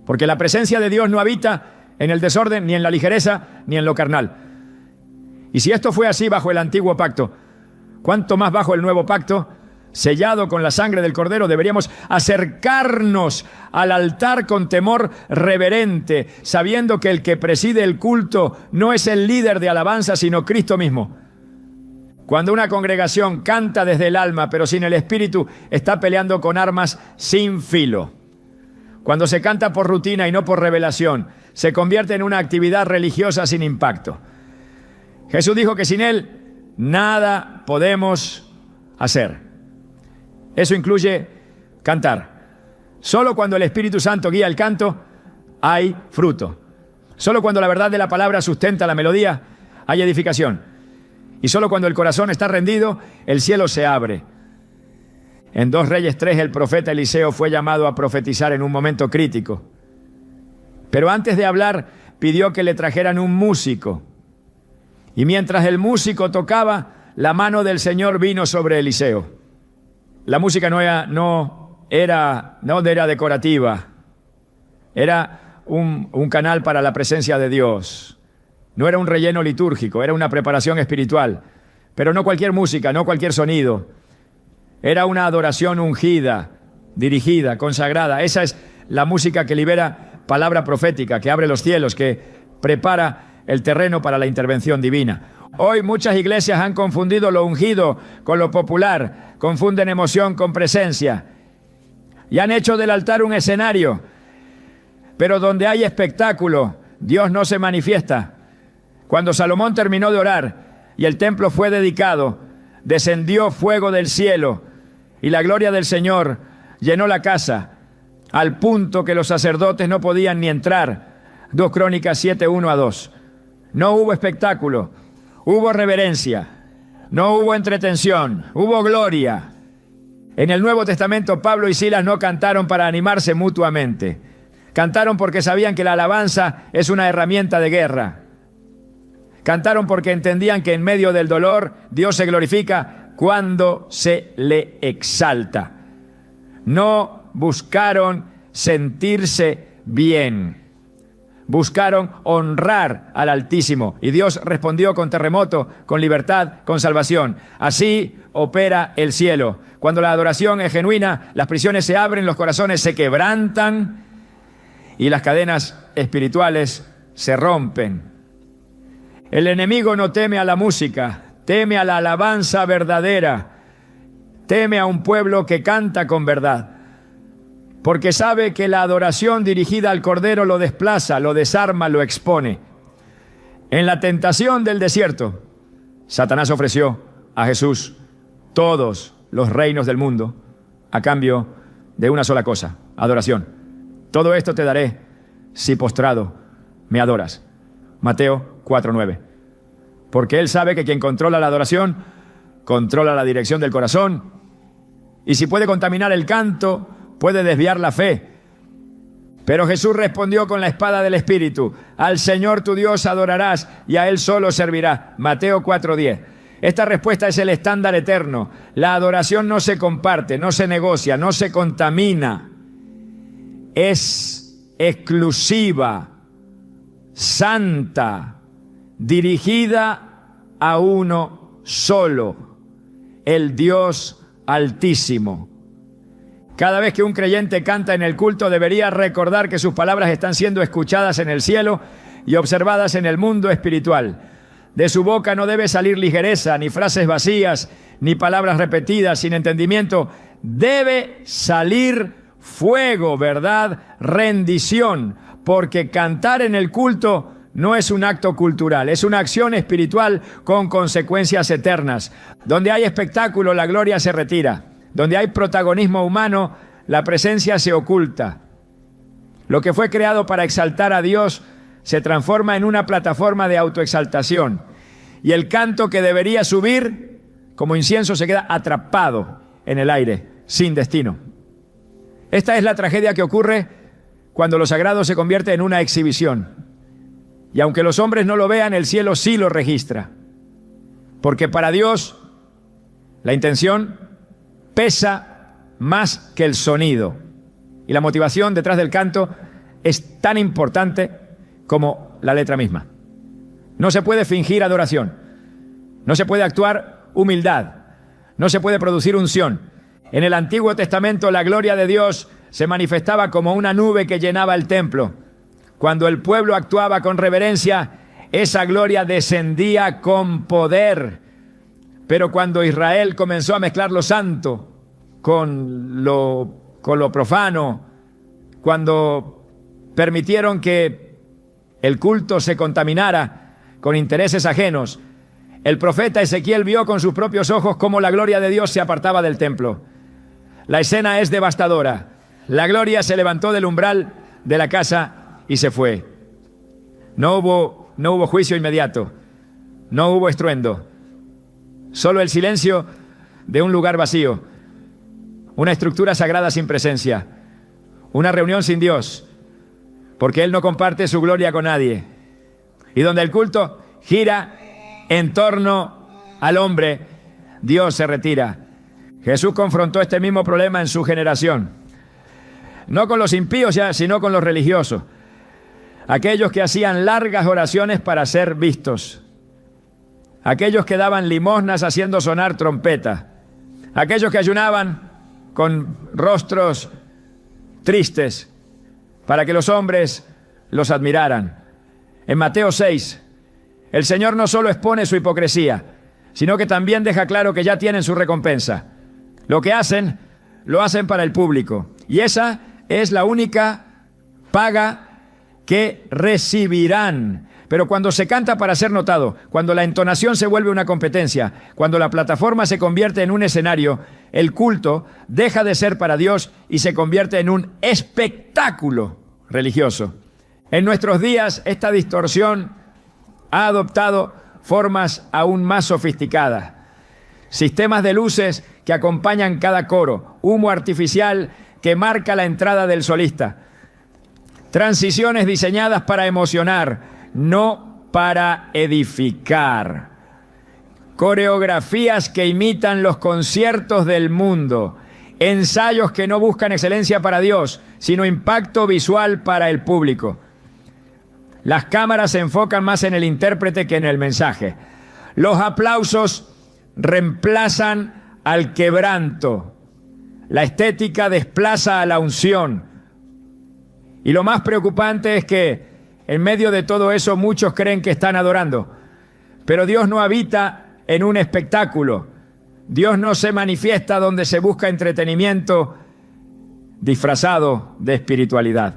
Porque la presencia de Dios no habita en el desorden, ni en la ligereza, ni en lo carnal. Y si esto fue así bajo el antiguo pacto, ¿cuánto más bajo el nuevo pacto? Sellado con la sangre del Cordero, deberíamos acercarnos al altar con temor reverente, sabiendo que el que preside el culto no es el líder de alabanza, sino Cristo mismo. Cuando una congregación canta desde el alma, pero sin el espíritu, está peleando con armas sin filo. Cuando se canta por rutina y no por revelación, se convierte en una actividad religiosa sin impacto. Jesús dijo que sin Él nada podemos hacer. Eso incluye cantar. Solo cuando el Espíritu Santo guía el canto, hay fruto. Solo cuando la verdad de la palabra sustenta la melodía, hay edificación. Y solo cuando el corazón está rendido, el cielo se abre. En 2 Reyes 3, el profeta Eliseo fue llamado a profetizar en un momento crítico. Pero antes de hablar, pidió que le trajeran un músico. Y mientras el músico tocaba, la mano del Señor vino sobre Eliseo. La música no era decorativa, era un canal para la presencia de Dios. No era un relleno litúrgico, era una preparación espiritual. Pero no cualquier música, no cualquier sonido. Era una adoración ungida, dirigida, consagrada. Esa es la música que libera palabra profética, que abre los cielos, que prepara el terreno para la intervención divina. Hoy muchas iglesias han confundido lo ungido con lo popular, confunden emoción con presencia y han hecho del altar un escenario. Pero donde hay espectáculo, Dios no se manifiesta. Cuando Salomón terminó de orar y el templo fue dedicado, descendió fuego del cielo y la gloria del Señor llenó la casa, al punto que los sacerdotes no podían ni entrar. 2 Crónicas 7, 1-2. No hubo espectáculo, hubo reverencia, no hubo entretención, hubo gloria. En el Nuevo Testamento, Pablo y Silas no cantaron para animarse mutuamente. Cantaron porque sabían que la alabanza es una herramienta de guerra. Cantaron porque entendían que en medio del dolor Dios se glorifica cuando se le exalta. No buscaron sentirse bien. Buscaron honrar al Altísimo y Dios respondió con terremoto, con libertad, con salvación. Así opera el cielo. Cuando la adoración es genuina, las prisiones se abren, los corazones se quebrantan y las cadenas espirituales se rompen. El enemigo no teme a la música, teme a la alabanza verdadera, teme a un pueblo que canta con verdad. Porque sabe que la adoración dirigida al Cordero lo desplaza, lo desarma, lo expone. En la tentación del desierto, Satanás ofreció a Jesús todos los reinos del mundo a cambio de una sola cosa: adoración. Todo esto te daré si postrado me adoras. Mateo 4:9. Porque él sabe que quien controla la adoración, controla la dirección del corazón. Y si puede contaminar el canto, puede desviar la fe. Pero Jesús respondió con la espada del Espíritu: al Señor tu Dios adorarás y a Él solo servirás. Mateo 4:10. Esta respuesta es el estándar eterno. La adoración no se comparte, no se negocia, no se contamina. Es exclusiva, santa, dirigida a uno solo, el Dios Altísimo. Cada vez que un creyente canta en el culto, debería recordar que sus palabras están siendo escuchadas en el cielo y observadas en el mundo espiritual. De su boca no debe salir ligereza, ni frases vacías, ni palabras repetidas sin entendimiento. Debe salir fuego, verdad, rendición, porque cantar en el culto no es un acto cultural, es una acción espiritual con consecuencias eternas. Donde hay espectáculo, la gloria se retira. Donde hay protagonismo humano, la presencia se oculta. Lo que fue creado para exaltar a Dios se transforma en una plataforma de autoexaltación. Y el canto que debería subir como incienso se queda atrapado en el aire, sin destino. Esta es la tragedia que ocurre cuando lo sagrado se convierte en una exhibición. Y aunque los hombres no lo vean, el cielo sí lo registra. Porque para Dios la intención pesa más que el sonido. Y la motivación detrás del canto es tan importante como la letra misma. No se puede fingir adoración. No se puede actuar humildad. No se puede producir unción. En el Antiguo Testamento la gloria de Dios se manifestaba como una nube que llenaba el templo. Cuando el pueblo actuaba con reverencia, esa gloria descendía con poder. Pero cuando Israel comenzó a mezclar lo santo con lo profano, cuando permitieron que el culto se contaminara con intereses ajenos, el profeta Ezequiel vio con sus propios ojos cómo la gloria de Dios se apartaba del templo. La escena es devastadora. La gloria se levantó del umbral de la casa y se fue. No hubo juicio inmediato. No hubo estruendo. Solo el silencio de un lugar vacío. Una estructura sagrada sin presencia. Una reunión sin Dios. Porque Él no comparte su gloria con nadie. Y donde el culto gira en torno al hombre, Dios se retira. Jesús confrontó este mismo problema en su generación. No con los impíos ya, sino con los religiosos. Aquellos que hacían largas oraciones para ser vistos. Aquellos que daban limosnas haciendo sonar trompetas. Aquellos que ayunaban con rostros tristes para que los hombres los admiraran. En Mateo 6, el Señor no solo expone su hipocresía, sino que también deja claro que ya tienen su recompensa. Lo que hacen, lo hacen para el público. Y esa es la única paga que recibirán. Pero cuando se canta para ser notado, cuando la entonación se vuelve una competencia, cuando la plataforma se convierte en un escenario, el culto deja de ser para Dios y se convierte en un espectáculo religioso. En nuestros días, esta distorsión ha adoptado formas aún más sofisticadas. Sistemas de luces que acompañan cada coro, humo artificial que marca la entrada del solista, transiciones diseñadas para emocionar, no para edificar, coreografías que imitan los conciertos del mundo, ensayos que no buscan excelencia para Dios, sino impacto visual para el público. Las cámaras se enfocan más en el intérprete que en el mensaje. Los aplausos reemplazan al quebranto. La estética desplaza a la unción. Y lo más preocupante es que en medio de todo eso muchos creen que están adorando. Pero Dios no habita en un espectáculo. Dios no se manifiesta donde se busca entretenimiento disfrazado de espiritualidad.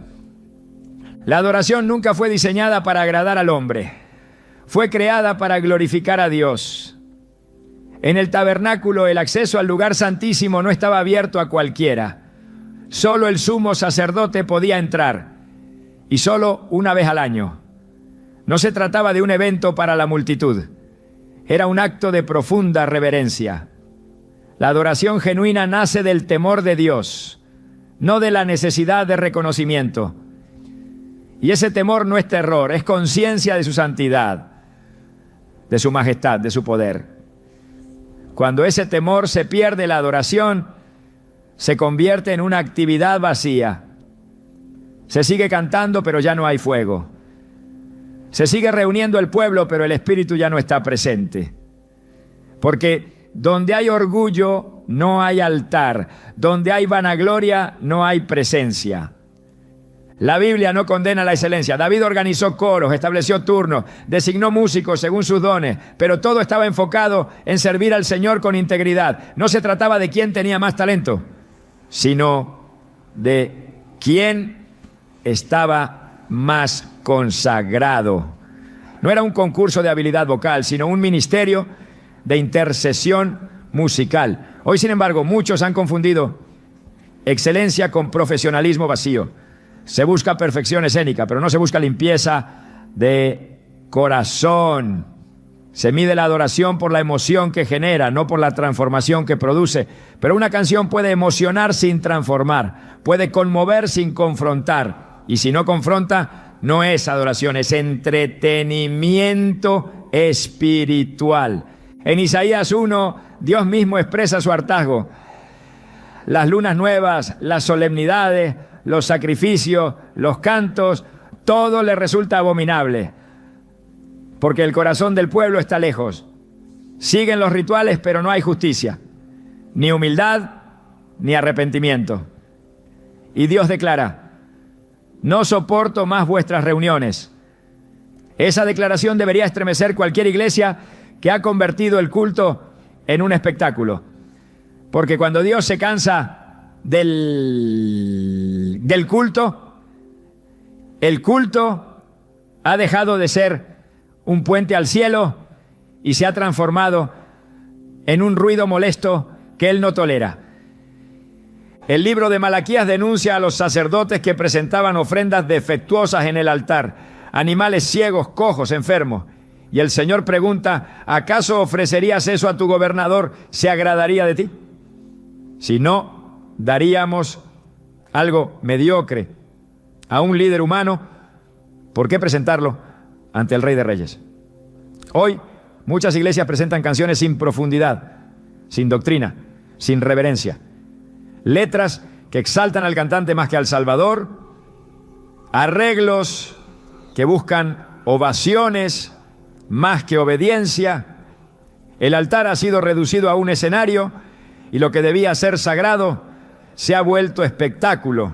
La adoración nunca fue diseñada para agradar al hombre. Fue creada para glorificar a Dios. En el tabernáculo, el acceso al lugar santísimo no estaba abierto a cualquiera. Solo el sumo sacerdote podía entrar, y solo una vez al año. No se trataba de un evento para la multitud. Era un acto de profunda reverencia. La adoración genuina nace del temor de Dios, no de la necesidad de reconocimiento. Y ese temor no es terror, es conciencia de su santidad, de su majestad, de su poder. Cuando ese temor se pierde, la adoración se convierte en una actividad vacía. Se sigue cantando, pero ya no hay fuego. Se sigue reuniendo el pueblo, pero el Espíritu ya no está presente. Porque donde hay orgullo, no hay altar. Donde hay vanagloria, no hay presencia. La Biblia no condena la excelencia. David organizó coros, estableció turnos, designó músicos según sus dones, pero todo estaba enfocado en servir al Señor con integridad. No se trataba de quién tenía más talento, sino de quién estaba más consagrado. No era un concurso de habilidad vocal, sino un ministerio de intercesión musical. Hoy, sin embargo, muchos han confundido excelencia con profesionalismo vacío. Se busca perfección escénica, pero no se busca limpieza de corazón. Se mide la adoración por la emoción que genera, no por la transformación que produce. Pero una canción puede emocionar sin transformar, puede conmover sin confrontar. Y si no confronta, no es adoración, es entretenimiento espiritual. En Isaías 1, Dios mismo expresa su hartazgo. Las lunas nuevas, las solemnidades, los sacrificios, los cantos, todo le resulta abominable, porque el corazón del pueblo está lejos. Siguen los rituales, pero no hay justicia, ni humildad, ni arrepentimiento. Y Dios declara: no soporto más vuestras reuniones. Esa declaración debería estremecer cualquier iglesia que ha convertido el culto en un espectáculo, porque cuando Dios se cansa del culto, el culto ha dejado de ser un puente al cielo y se ha transformado en un ruido molesto que Él no tolera. El libro de Malaquías denuncia a los sacerdotes que presentaban ofrendas defectuosas en el altar, animales ciegos, cojos, enfermos. Y el Señor pregunta: ¿acaso ofrecerías eso a tu gobernador? ¿Se agradaría de ti? Si no, daríamos algo mediocre a un líder humano, ¿por qué presentarlo ante el Rey de Reyes? Hoy muchas iglesias presentan canciones sin profundidad, sin doctrina, sin reverencia. Letras que exaltan al cantante más que al Salvador, arreglos que buscan ovaciones más que obediencia. El altar ha sido reducido a un escenario y lo que debía ser sagrado se ha vuelto espectáculo.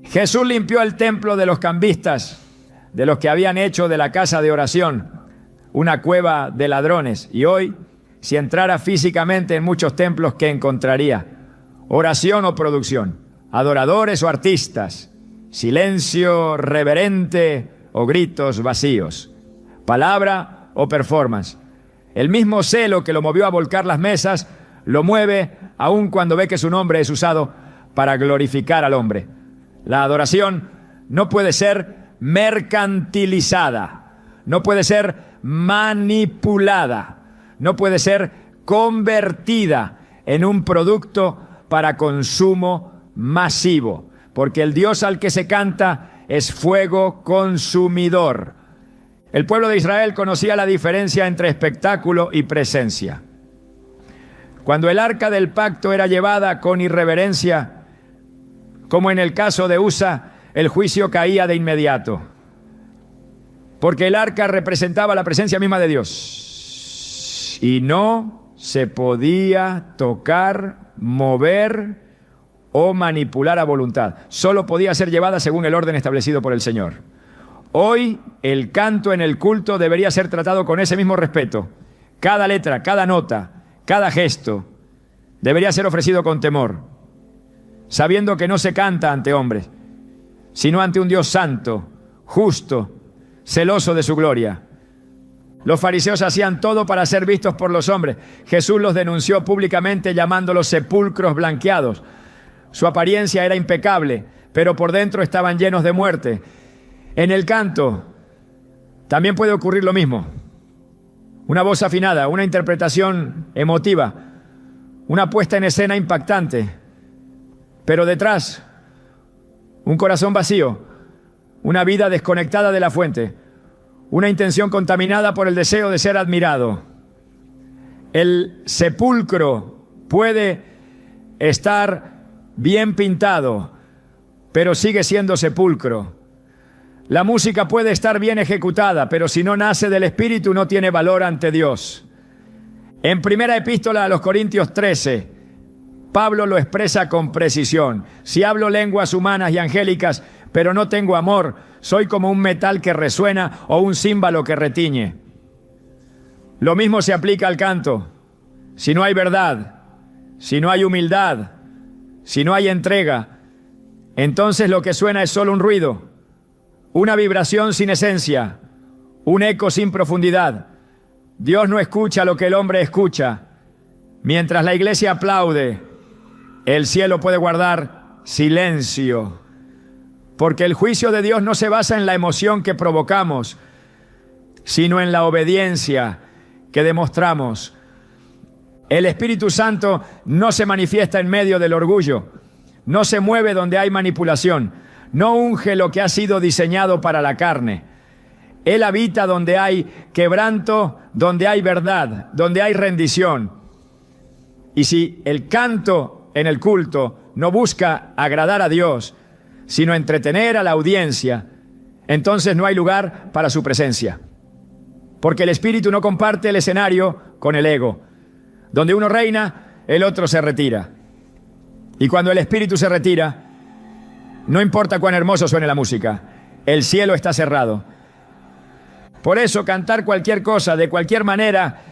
Jesús limpió el templo de los cambistas, de los que habían hecho de la casa de oración una cueva de ladrones. Y hoy, si entrara físicamente en muchos templos, ¿qué encontraría? Oración o producción, adoradores o artistas, silencio reverente o gritos vacíos, palabra o performance. El mismo celo que lo movió a volcar las mesas lo mueve aun cuando ve que su nombre es usado para glorificar al hombre. La adoración no puede ser mercantilizada, no puede ser manipulada, no puede ser convertida en un producto para consumo masivo, porque el Dios al que se canta es fuego consumidor. El pueblo de Israel conocía la diferencia entre espectáculo y presencia. Cuando el arca del pacto era llevada con irreverencia, como en el caso de Usa, el juicio caía de inmediato, porque el arca representaba la presencia misma de Dios y no se podía tocar, mover o manipular a voluntad. Solo podía ser llevada según el orden establecido por el Señor. Hoy el canto en el culto debería ser tratado con ese mismo respeto. Cada letra, cada nota, cada gesto debería ser ofrecido con temor, sabiendo que no se canta ante hombres, sino ante un Dios santo, justo, celoso de su gloria. Los fariseos hacían todo para ser vistos por los hombres. Jesús los denunció públicamente llamándolos sepulcros blanqueados. Su apariencia era impecable, pero por dentro estaban llenos de muerte. En el canto también puede ocurrir lo mismo. Una voz afinada, una interpretación emotiva, una puesta en escena impactante, pero detrás un corazón vacío, una vida desconectada de la fuente, una intención contaminada por el deseo de ser admirado. El sepulcro puede estar bien pintado, pero sigue siendo sepulcro. La música puede estar bien ejecutada, pero si no nace del Espíritu no tiene valor ante Dios. En primera epístola a los Corintios 13, Pablo lo expresa con precisión. Si hablo lenguas humanas y angélicas, pero no tengo amor, soy como un metal que resuena o un címbalo que retiñe. Lo mismo se aplica al canto. Si no hay verdad, si no hay humildad, si no hay entrega, entonces lo que suena es solo un ruido, una vibración sin esencia, un eco sin profundidad. Dios no escucha lo que el hombre escucha. Mientras la iglesia aplaude, el cielo puede guardar silencio, porque el juicio de Dios no se basa en la emoción que provocamos, sino en la obediencia que demostramos. El Espíritu Santo no se manifiesta en medio del orgullo, no se mueve donde hay manipulación, no unge lo que ha sido diseñado para la carne. Él habita donde hay quebranto, donde hay verdad, donde hay rendición. Y si el canto en el culto no busca agradar a Dios, sino entretener a la audiencia, entonces no hay lugar para su presencia. Porque el Espíritu no comparte el escenario con el ego. Donde uno reina, el otro se retira. Y cuando el Espíritu se retira, no importa cuán hermoso suene la música, el cielo está cerrado. Por eso cantar cualquier cosa, de cualquier manera,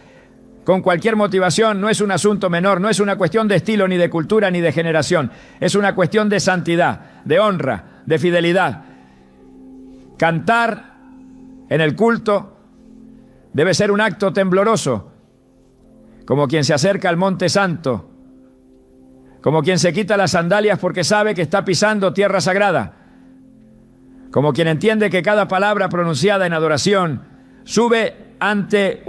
con cualquier motivación, no es un asunto menor, no es una cuestión de estilo, ni de cultura, ni de generación. Es una cuestión de santidad, de honra, de fidelidad. Cantar en el culto debe ser un acto tembloroso, como quien se acerca al Monte Santo, como quien se quita las sandalias porque sabe que está pisando tierra sagrada, como quien entiende que cada palabra pronunciada en adoración sube ante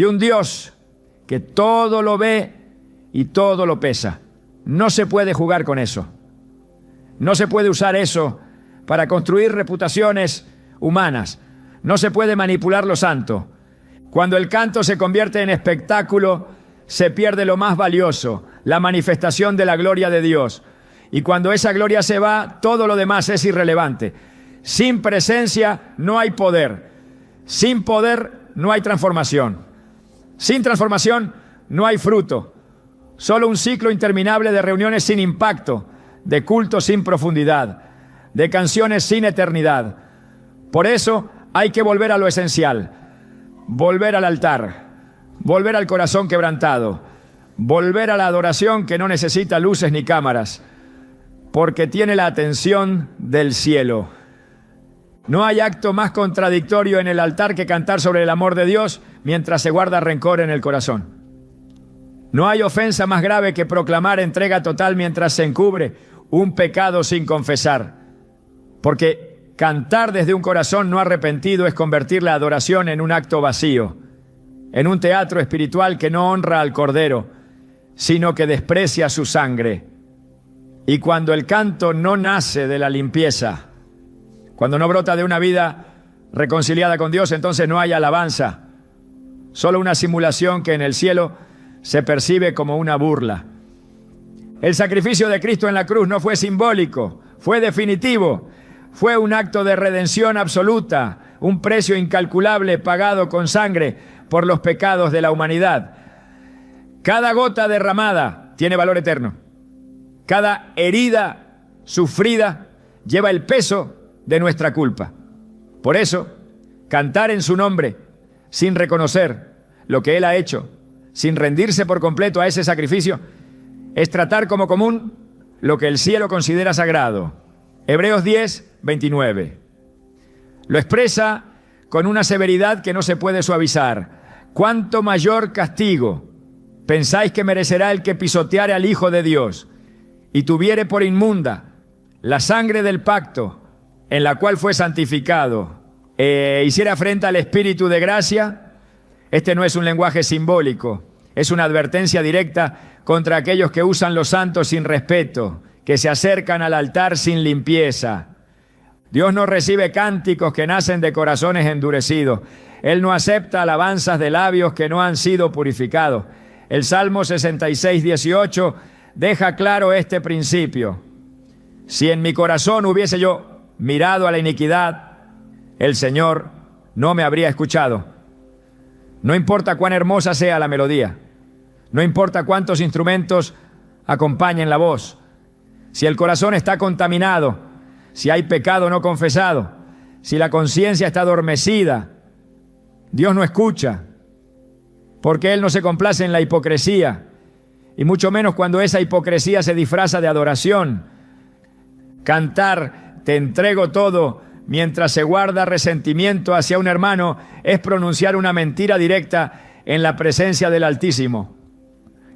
de un Dios que todo lo ve y todo lo pesa. No se puede jugar con eso. No se puede usar eso para construir reputaciones humanas. No se puede manipular lo santo. Cuando el canto se convierte en espectáculo, se pierde lo más valioso, la manifestación de la gloria de Dios. Y cuando esa gloria se va, todo lo demás es irrelevante. Sin presencia no hay poder. Sin poder no hay transformación. Sin transformación no hay fruto. Solo un ciclo interminable de reuniones sin impacto, de cultos sin profundidad, de canciones sin eternidad. Por eso hay que volver a lo esencial. Volver al altar, volver al corazón quebrantado, volver a la adoración que no necesita luces ni cámaras, porque tiene la atención del cielo. No hay acto más contradictorio en el altar que cantar sobre el amor de Dios mientras se guarda rencor en el corazón. No hay ofensa más grave que proclamar entrega total mientras se encubre un pecado sin confesar. Porque cantar desde un corazón no arrepentido es convertir la adoración en un acto vacío, en un teatro espiritual que no honra al Cordero, sino que desprecia su sangre. Y cuando el canto no nace de la limpieza, cuando no brota de una vida reconciliada con Dios, entonces no hay alabanza, solo una simulación que en el cielo se percibe como una burla. El sacrificio de Cristo en la cruz no fue simbólico, fue definitivo, fue un acto de redención absoluta, un precio incalculable pagado con sangre por los pecados de la humanidad. Cada gota derramada tiene valor eterno. Cada herida sufrida lleva el peso de nuestra culpa. Por eso, cantar en su nombre, sin reconocer lo que Él ha hecho, sin rendirse por completo a ese sacrificio, es tratar como común lo que el cielo considera sagrado. Hebreos 10, 29. Lo expresa con una severidad que no se puede suavizar. ¿Cuánto mayor castigo pensáis que merecerá el que pisoteare al Hijo de Dios y tuviere por inmunda la sangre del pacto en la cual fue santificado, hiciera afrenta al Espíritu de gracia? Este no es un lenguaje simbólico, es una advertencia directa contra aquellos que usan los santos sin respeto, que se acercan al altar sin limpieza. Dios no recibe cánticos que nacen de corazones endurecidos. Él no acepta alabanzas de labios que no han sido purificados. El Salmo 66, 18 deja claro este principio. Si en mi corazón hubiese yo mirado a la iniquidad, el Señor no me habría escuchado. No importa cuán hermosa sea la melodía, no importa cuántos instrumentos acompañen la voz, si el corazón está contaminado, si hay pecado no confesado, si la conciencia está adormecida, Dios no escucha, porque Él no se complace en la hipocresía, y mucho menos cuando esa hipocresía se disfraza de adoración. Cantar "te entrego todo" mientras se guarda resentimiento hacia un hermano es pronunciar una mentira directa en la presencia del Altísimo.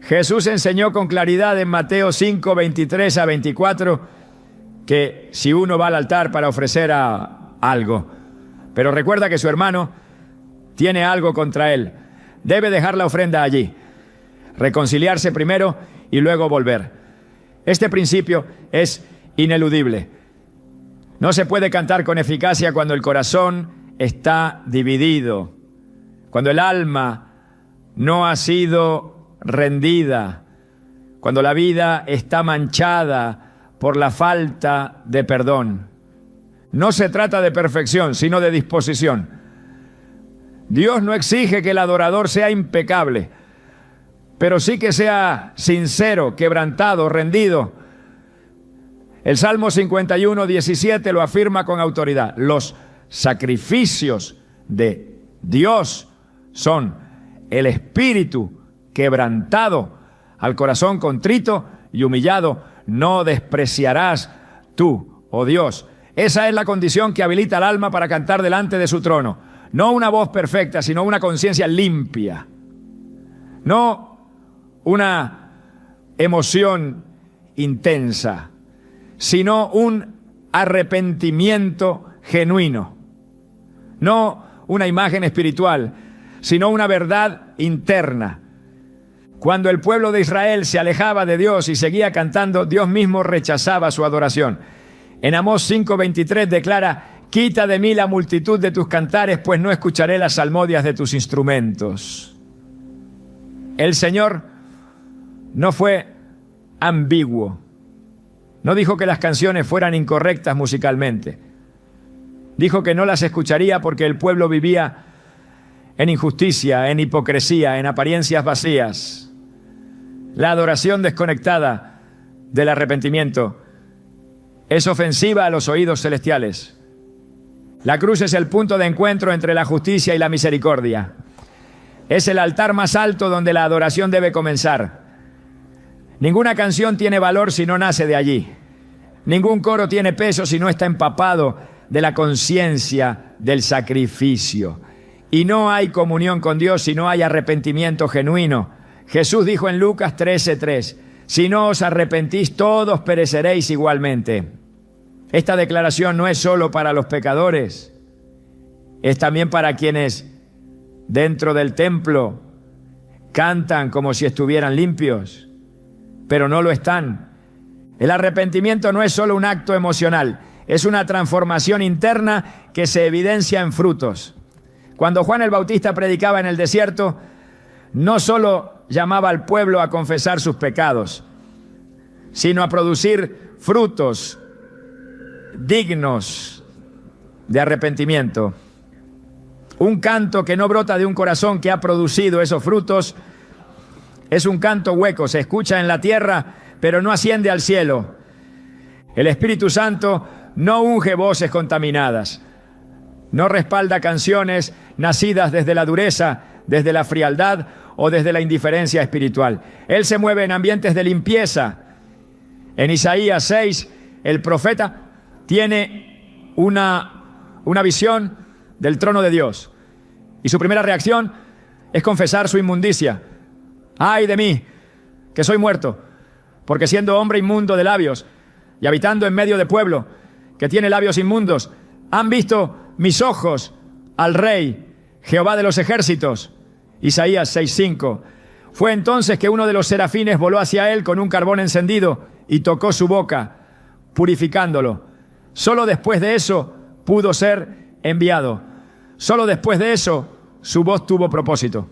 Jesús enseñó con claridad en Mateo 5, 23 a 24 que si uno va al altar para ofrecer algo, pero recuerda que su hermano tiene algo contra él, debe dejar la ofrenda allí, reconciliarse primero y luego volver. Este principio es ineludible. No se puede cantar con eficacia cuando el corazón está dividido, cuando el alma no ha sido rendida, cuando la vida está manchada por la falta de perdón. No se trata de perfección, sino de disposición. Dios no exige que el adorador sea impecable, pero sí que sea sincero, quebrantado, rendido. El Salmo 51, 17 lo afirma con autoridad. Los sacrificios de Dios son el espíritu quebrantado, al corazón contrito y humillado no despreciarás tú, oh Dios. Esa es la condición que habilita al alma para cantar delante de su trono. No una voz perfecta, sino una conciencia limpia. No una emoción intensa, sino un arrepentimiento genuino. No una imagen espiritual, sino una verdad interna. Cuando el pueblo de Israel se alejaba de Dios y seguía cantando, Dios mismo rechazaba su adoración. En Amós 5:23 declara: quita de mí la multitud de tus cantares, pues no escucharé las salmodias de tus instrumentos. El Señor no fue ambiguo. No dijo que las canciones fueran incorrectas musicalmente. Dijo que no las escucharía porque el pueblo vivía en injusticia, en hipocresía, en apariencias vacías. La adoración desconectada del arrepentimiento es ofensiva a los oídos celestiales. La cruz es el punto de encuentro entre la justicia y la misericordia. Es el altar más alto donde la adoración debe comenzar. Ninguna canción tiene valor si no nace de allí. Ningún coro tiene peso si no está empapado de la conciencia del sacrificio. Y no hay comunión con Dios si no hay arrepentimiento genuino. Jesús dijo en Lucas 13:3, si no os arrepentís, todos pereceréis igualmente. Esta declaración no es solo para los pecadores, es también para quienes dentro del templo cantan como si estuvieran limpios, pero no lo están. El arrepentimiento no es solo un acto emocional, es una transformación interna que se evidencia en frutos. Cuando Juan el Bautista predicaba en el desierto, no solo llamaba al pueblo a confesar sus pecados, sino a producir frutos dignos de arrepentimiento. Un canto que no brota de un corazón que ha producido esos frutos es un canto hueco, se escucha en la tierra, pero no asciende al cielo. El Espíritu Santo no unge voces contaminadas, no respalda canciones nacidas desde la dureza, desde la frialdad o desde la indiferencia espiritual. Él se mueve en ambientes de limpieza. En Isaías 6, el profeta tiene una visión del trono de Dios. Y su primera reacción es confesar su inmundicia. ¡Ay de mí, que soy muerto! Porque siendo hombre inmundo de labios y habitando en medio de pueblo que tiene labios inmundos, han visto mis ojos al Rey, Jehová de los ejércitos. Isaías 6:5. Fue entonces que uno de los serafines voló hacia él con un carbón encendido y tocó su boca, purificándolo. Solo después de eso pudo ser enviado. Solo después de eso su voz tuvo propósito.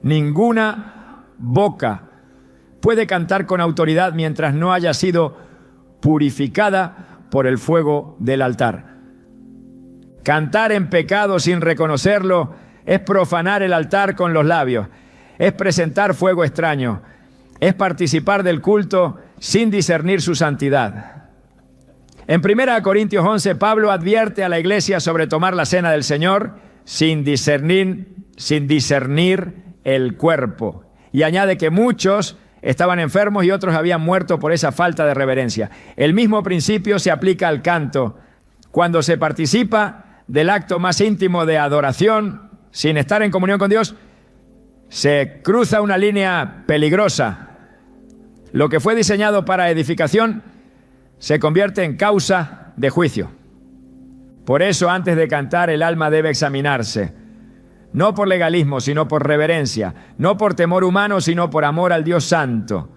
Ninguna boca puede cantar con autoridad mientras no haya sido purificada por el fuego del altar. Cantar en pecado sin reconocerlo es profanar el altar con los labios, es presentar fuego extraño, es participar del culto sin discernir su santidad. En 1 Corintios 11, Pablo advierte a la iglesia sobre tomar la cena del Señor sin discernir el cuerpo. Y añade que muchos estaban enfermos y otros habían muerto por esa falta de reverencia. El mismo principio se aplica al canto. Cuando se participa del acto más íntimo de adoración, sin estar en comunión con Dios, se cruza una línea peligrosa. Lo que fue diseñado para edificación se convierte en causa de juicio. Por eso, antes de cantar, el alma debe examinarse. No por legalismo, sino por reverencia. No por temor humano, sino por amor al Dios Santo.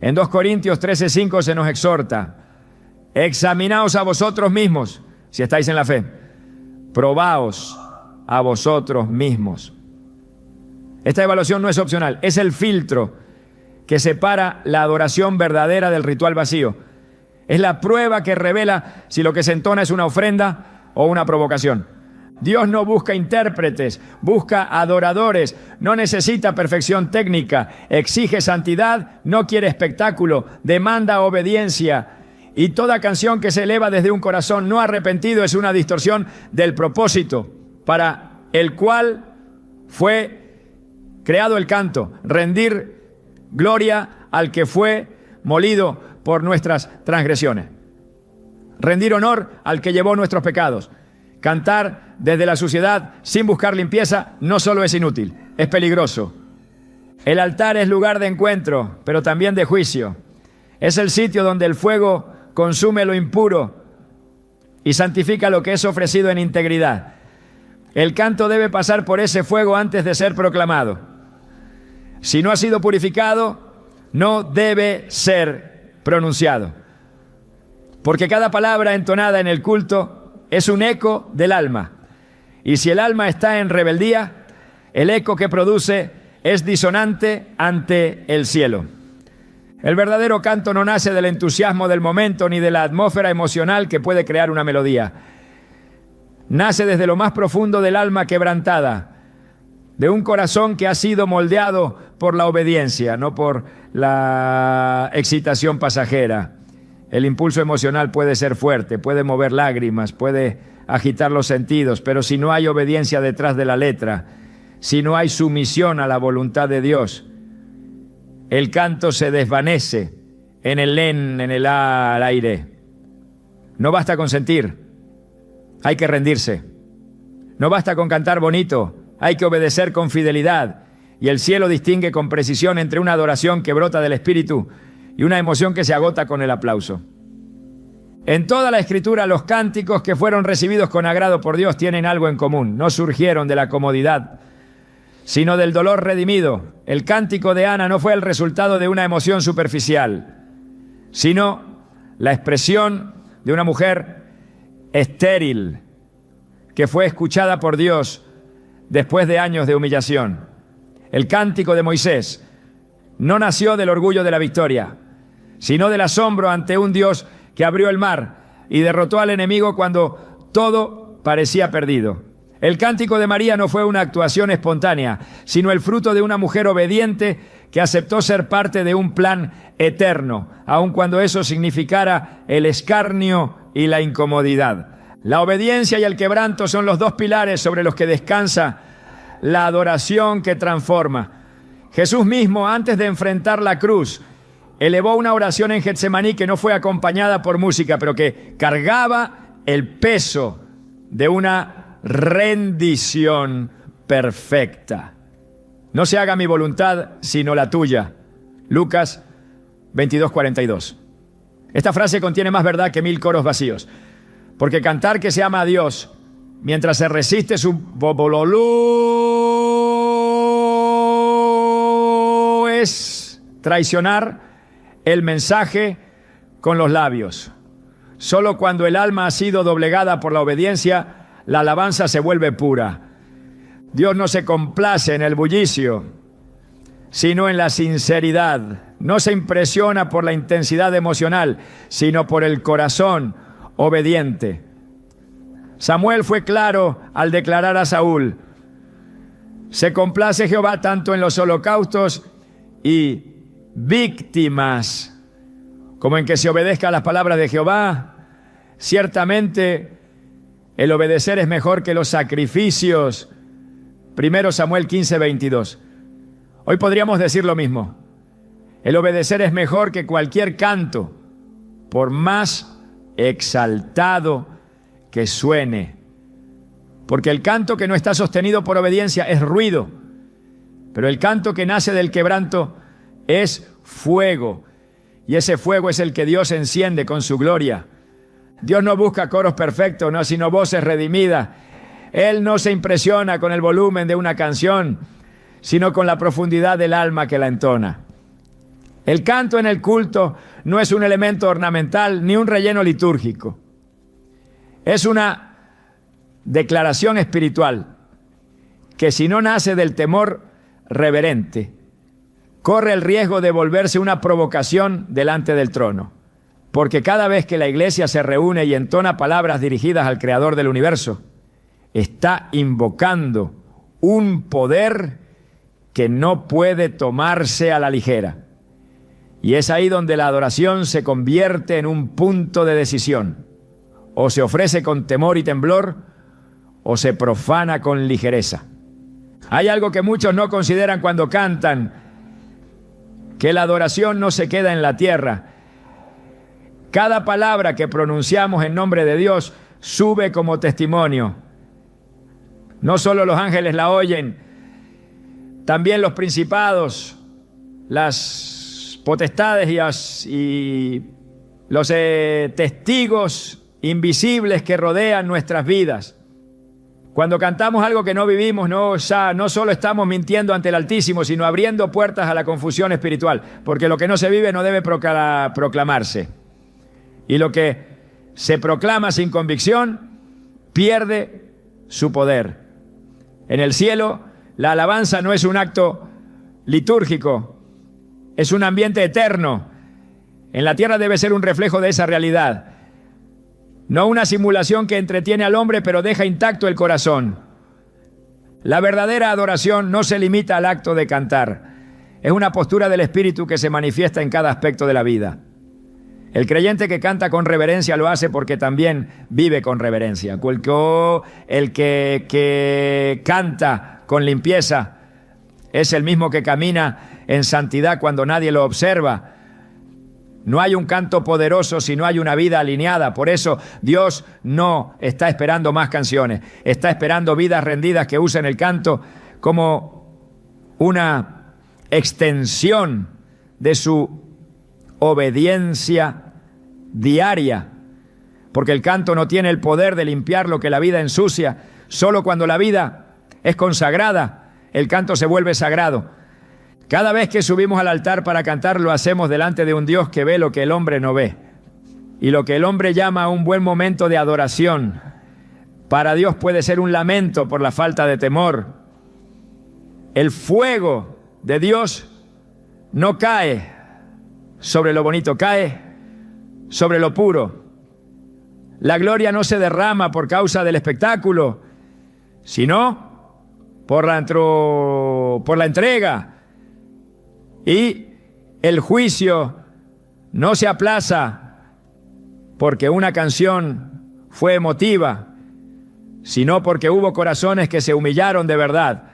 En 2 Corintios 13:5 se nos exhorta: examinaos a vosotros mismos, si estáis en la fe. Probaos a vosotros mismos. Esta evaluación no es opcional, es el filtro que separa la adoración verdadera del ritual vacío. Es la prueba que revela si lo que se entona es una ofrenda o una provocación. Dios no busca intérpretes, busca adoradores, no necesita perfección técnica, exige santidad, no quiere espectáculo, demanda obediencia. Y toda canción que se eleva desde un corazón no arrepentido es una distorsión del propósito para el cual fue creado el canto: rendir gloria al que fue molido por nuestras transgresiones, rendir honor al que llevó nuestros pecados. Cantar desde la suciedad sin buscar limpieza no solo es inútil, es peligroso. El altar es lugar de encuentro, pero también de juicio. Es el sitio donde el fuego consume lo impuro y santifica lo que es ofrecido en integridad. El canto debe pasar por ese fuego antes de ser proclamado. Si no ha sido purificado, no debe ser pronunciado. Porque cada palabra entonada en el culto es un eco del alma. Y si el alma está en rebeldía, el eco que produce es disonante ante el cielo. El verdadero canto no nace del entusiasmo del momento ni de la atmósfera emocional que puede crear una melodía. Nace desde lo más profundo del alma quebrantada, de un corazón que ha sido moldeado por la obediencia, no por la excitación pasajera. El impulso emocional puede ser fuerte, puede mover lágrimas, puede agitar los sentidos, pero si no hay obediencia detrás de la letra, si no hay sumisión a la voluntad de Dios, el canto se desvanece en el len, en el al aire. No basta con sentir, Hay que rendirse. No basta con cantar bonito, hay que obedecer con fidelidad. Y el cielo distingue con precisión entre una adoración que brota del Espíritu y una emoción que se agota con el aplauso. En toda la Escritura, los cánticos que fueron recibidos con agrado por Dios tienen algo en común. No surgieron de la comodidad, sino del dolor redimido. El cántico de Ana no fue el resultado de una emoción superficial, sino la expresión de una mujer estéril que fue escuchada por Dios después de años de humillación. El cántico de Moisés no nació del orgullo de la victoria, sino del asombro ante un Dios que abrió el mar y derrotó al enemigo cuando todo parecía perdido. El cántico de María no fue una actuación espontánea, sino el fruto de una mujer obediente que aceptó ser parte de un plan eterno, aun cuando eso significara el escarnio y la incomodidad. La obediencia y el quebranto son los dos pilares sobre los que descansa la adoración que transforma. Jesús mismo, antes de enfrentar la cruz, elevó una oración en Getsemaní que no fue acompañada por música, pero que cargaba el peso de una rendición perfecta. No se haga mi voluntad, sino la tuya. Lucas 22:42. Esta frase contiene más verdad que 1000 coros vacíos. Porque cantar que se ama a Dios mientras se resiste su bobololú es traicionar el mensaje con los labios. Solo cuando el alma ha sido doblegada por la obediencia, la alabanza se vuelve pura. Dios no se complace en el bullicio, sino en la sinceridad. No se impresiona por la intensidad emocional, sino por el corazón obediente. Samuel fue claro al declarar a Saúl: se complace Jehová tanto en los holocaustos y víctimas como en que se obedezca a las palabras de Jehová. Ciertamente el obedecer es mejor que los sacrificios. 1 Samuel 15:22. Hoy podríamos decir lo mismo. El obedecer es mejor que cualquier canto, por más exaltado que suene. Porque el canto que no está sostenido por obediencia es ruido, pero el canto que nace del quebranto es fuego, y ese fuego es el que Dios enciende con su gloria. Dios no busca coros perfectos, no, sino voces redimidas. Él no se impresiona con el volumen de una canción, sino con la profundidad del alma que la entona. El canto en el culto no es un elemento ornamental ni un relleno litúrgico. Es una declaración espiritual que, si no nace del temor reverente, corre el riesgo de volverse una provocación delante del trono. Porque cada vez que la iglesia se reúne y entona palabras dirigidas al Creador del universo, está invocando un poder que no puede tomarse a la ligera. Y es ahí donde la adoración se convierte en un punto de decisión. O se ofrece con temor y temblor, o se profana con ligereza. Hay algo que muchos no consideran cuando cantan, que la adoración no se queda en la tierra. Cada palabra que pronunciamos en nombre de Dios sube como testimonio. No solo los ángeles la oyen, también los principados, las potestades y los testigos invisibles que rodean nuestras vidas. Cuando cantamos algo que no vivimos, no solo estamos mintiendo ante el Altísimo, sino abriendo puertas a la confusión espiritual, porque lo que no se vive no debe proclamarse. Y lo que se proclama sin convicción pierde su poder. En el cielo, la alabanza no es un acto litúrgico, es un ambiente eterno. En la tierra debe ser un reflejo de esa realidad. No una simulación que entretiene al hombre pero deja intacto el corazón. La verdadera adoración no se limita al acto de cantar. Es una postura del espíritu que se manifiesta en cada aspecto de la vida. El creyente que canta con reverencia lo hace porque también vive con reverencia. El que canta con limpieza es el mismo que camina en santidad cuando nadie lo observa. No hay un canto poderoso si no hay una vida alineada. Por eso Dios no está esperando más canciones. Está esperando vidas rendidas que usen el canto como una extensión de su obediencia diaria. Porque el canto no tiene el poder de limpiar lo que la vida ensucia. Solo cuando la vida es consagrada, el canto se vuelve sagrado. Cada vez que subimos al altar para cantar, lo hacemos delante de un Dios que ve lo que el hombre no ve. Y lo que el hombre llama un buen momento de adoración, para Dios puede ser un lamento por la falta de temor. El fuego de Dios no cae sobre lo bonito, cae sobre lo puro. La gloria no se derrama por causa del espectáculo, sino por la entrega. Y el juicio no se aplaza porque una canción fue emotiva, sino porque hubo corazones que se humillaron de verdad.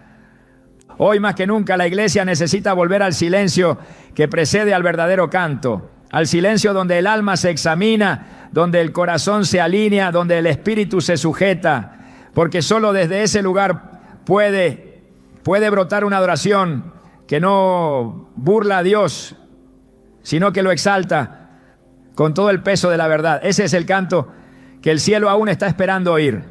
Hoy más que nunca la iglesia necesita volver al silencio que precede al verdadero canto, al silencio donde el alma se examina, donde el corazón se alinea, donde el espíritu se sujeta, porque solo desde ese lugar puede brotar una adoración que no burla a Dios, sino que lo exalta con todo el peso de la verdad. Ese es el canto que el cielo aún está esperando oír.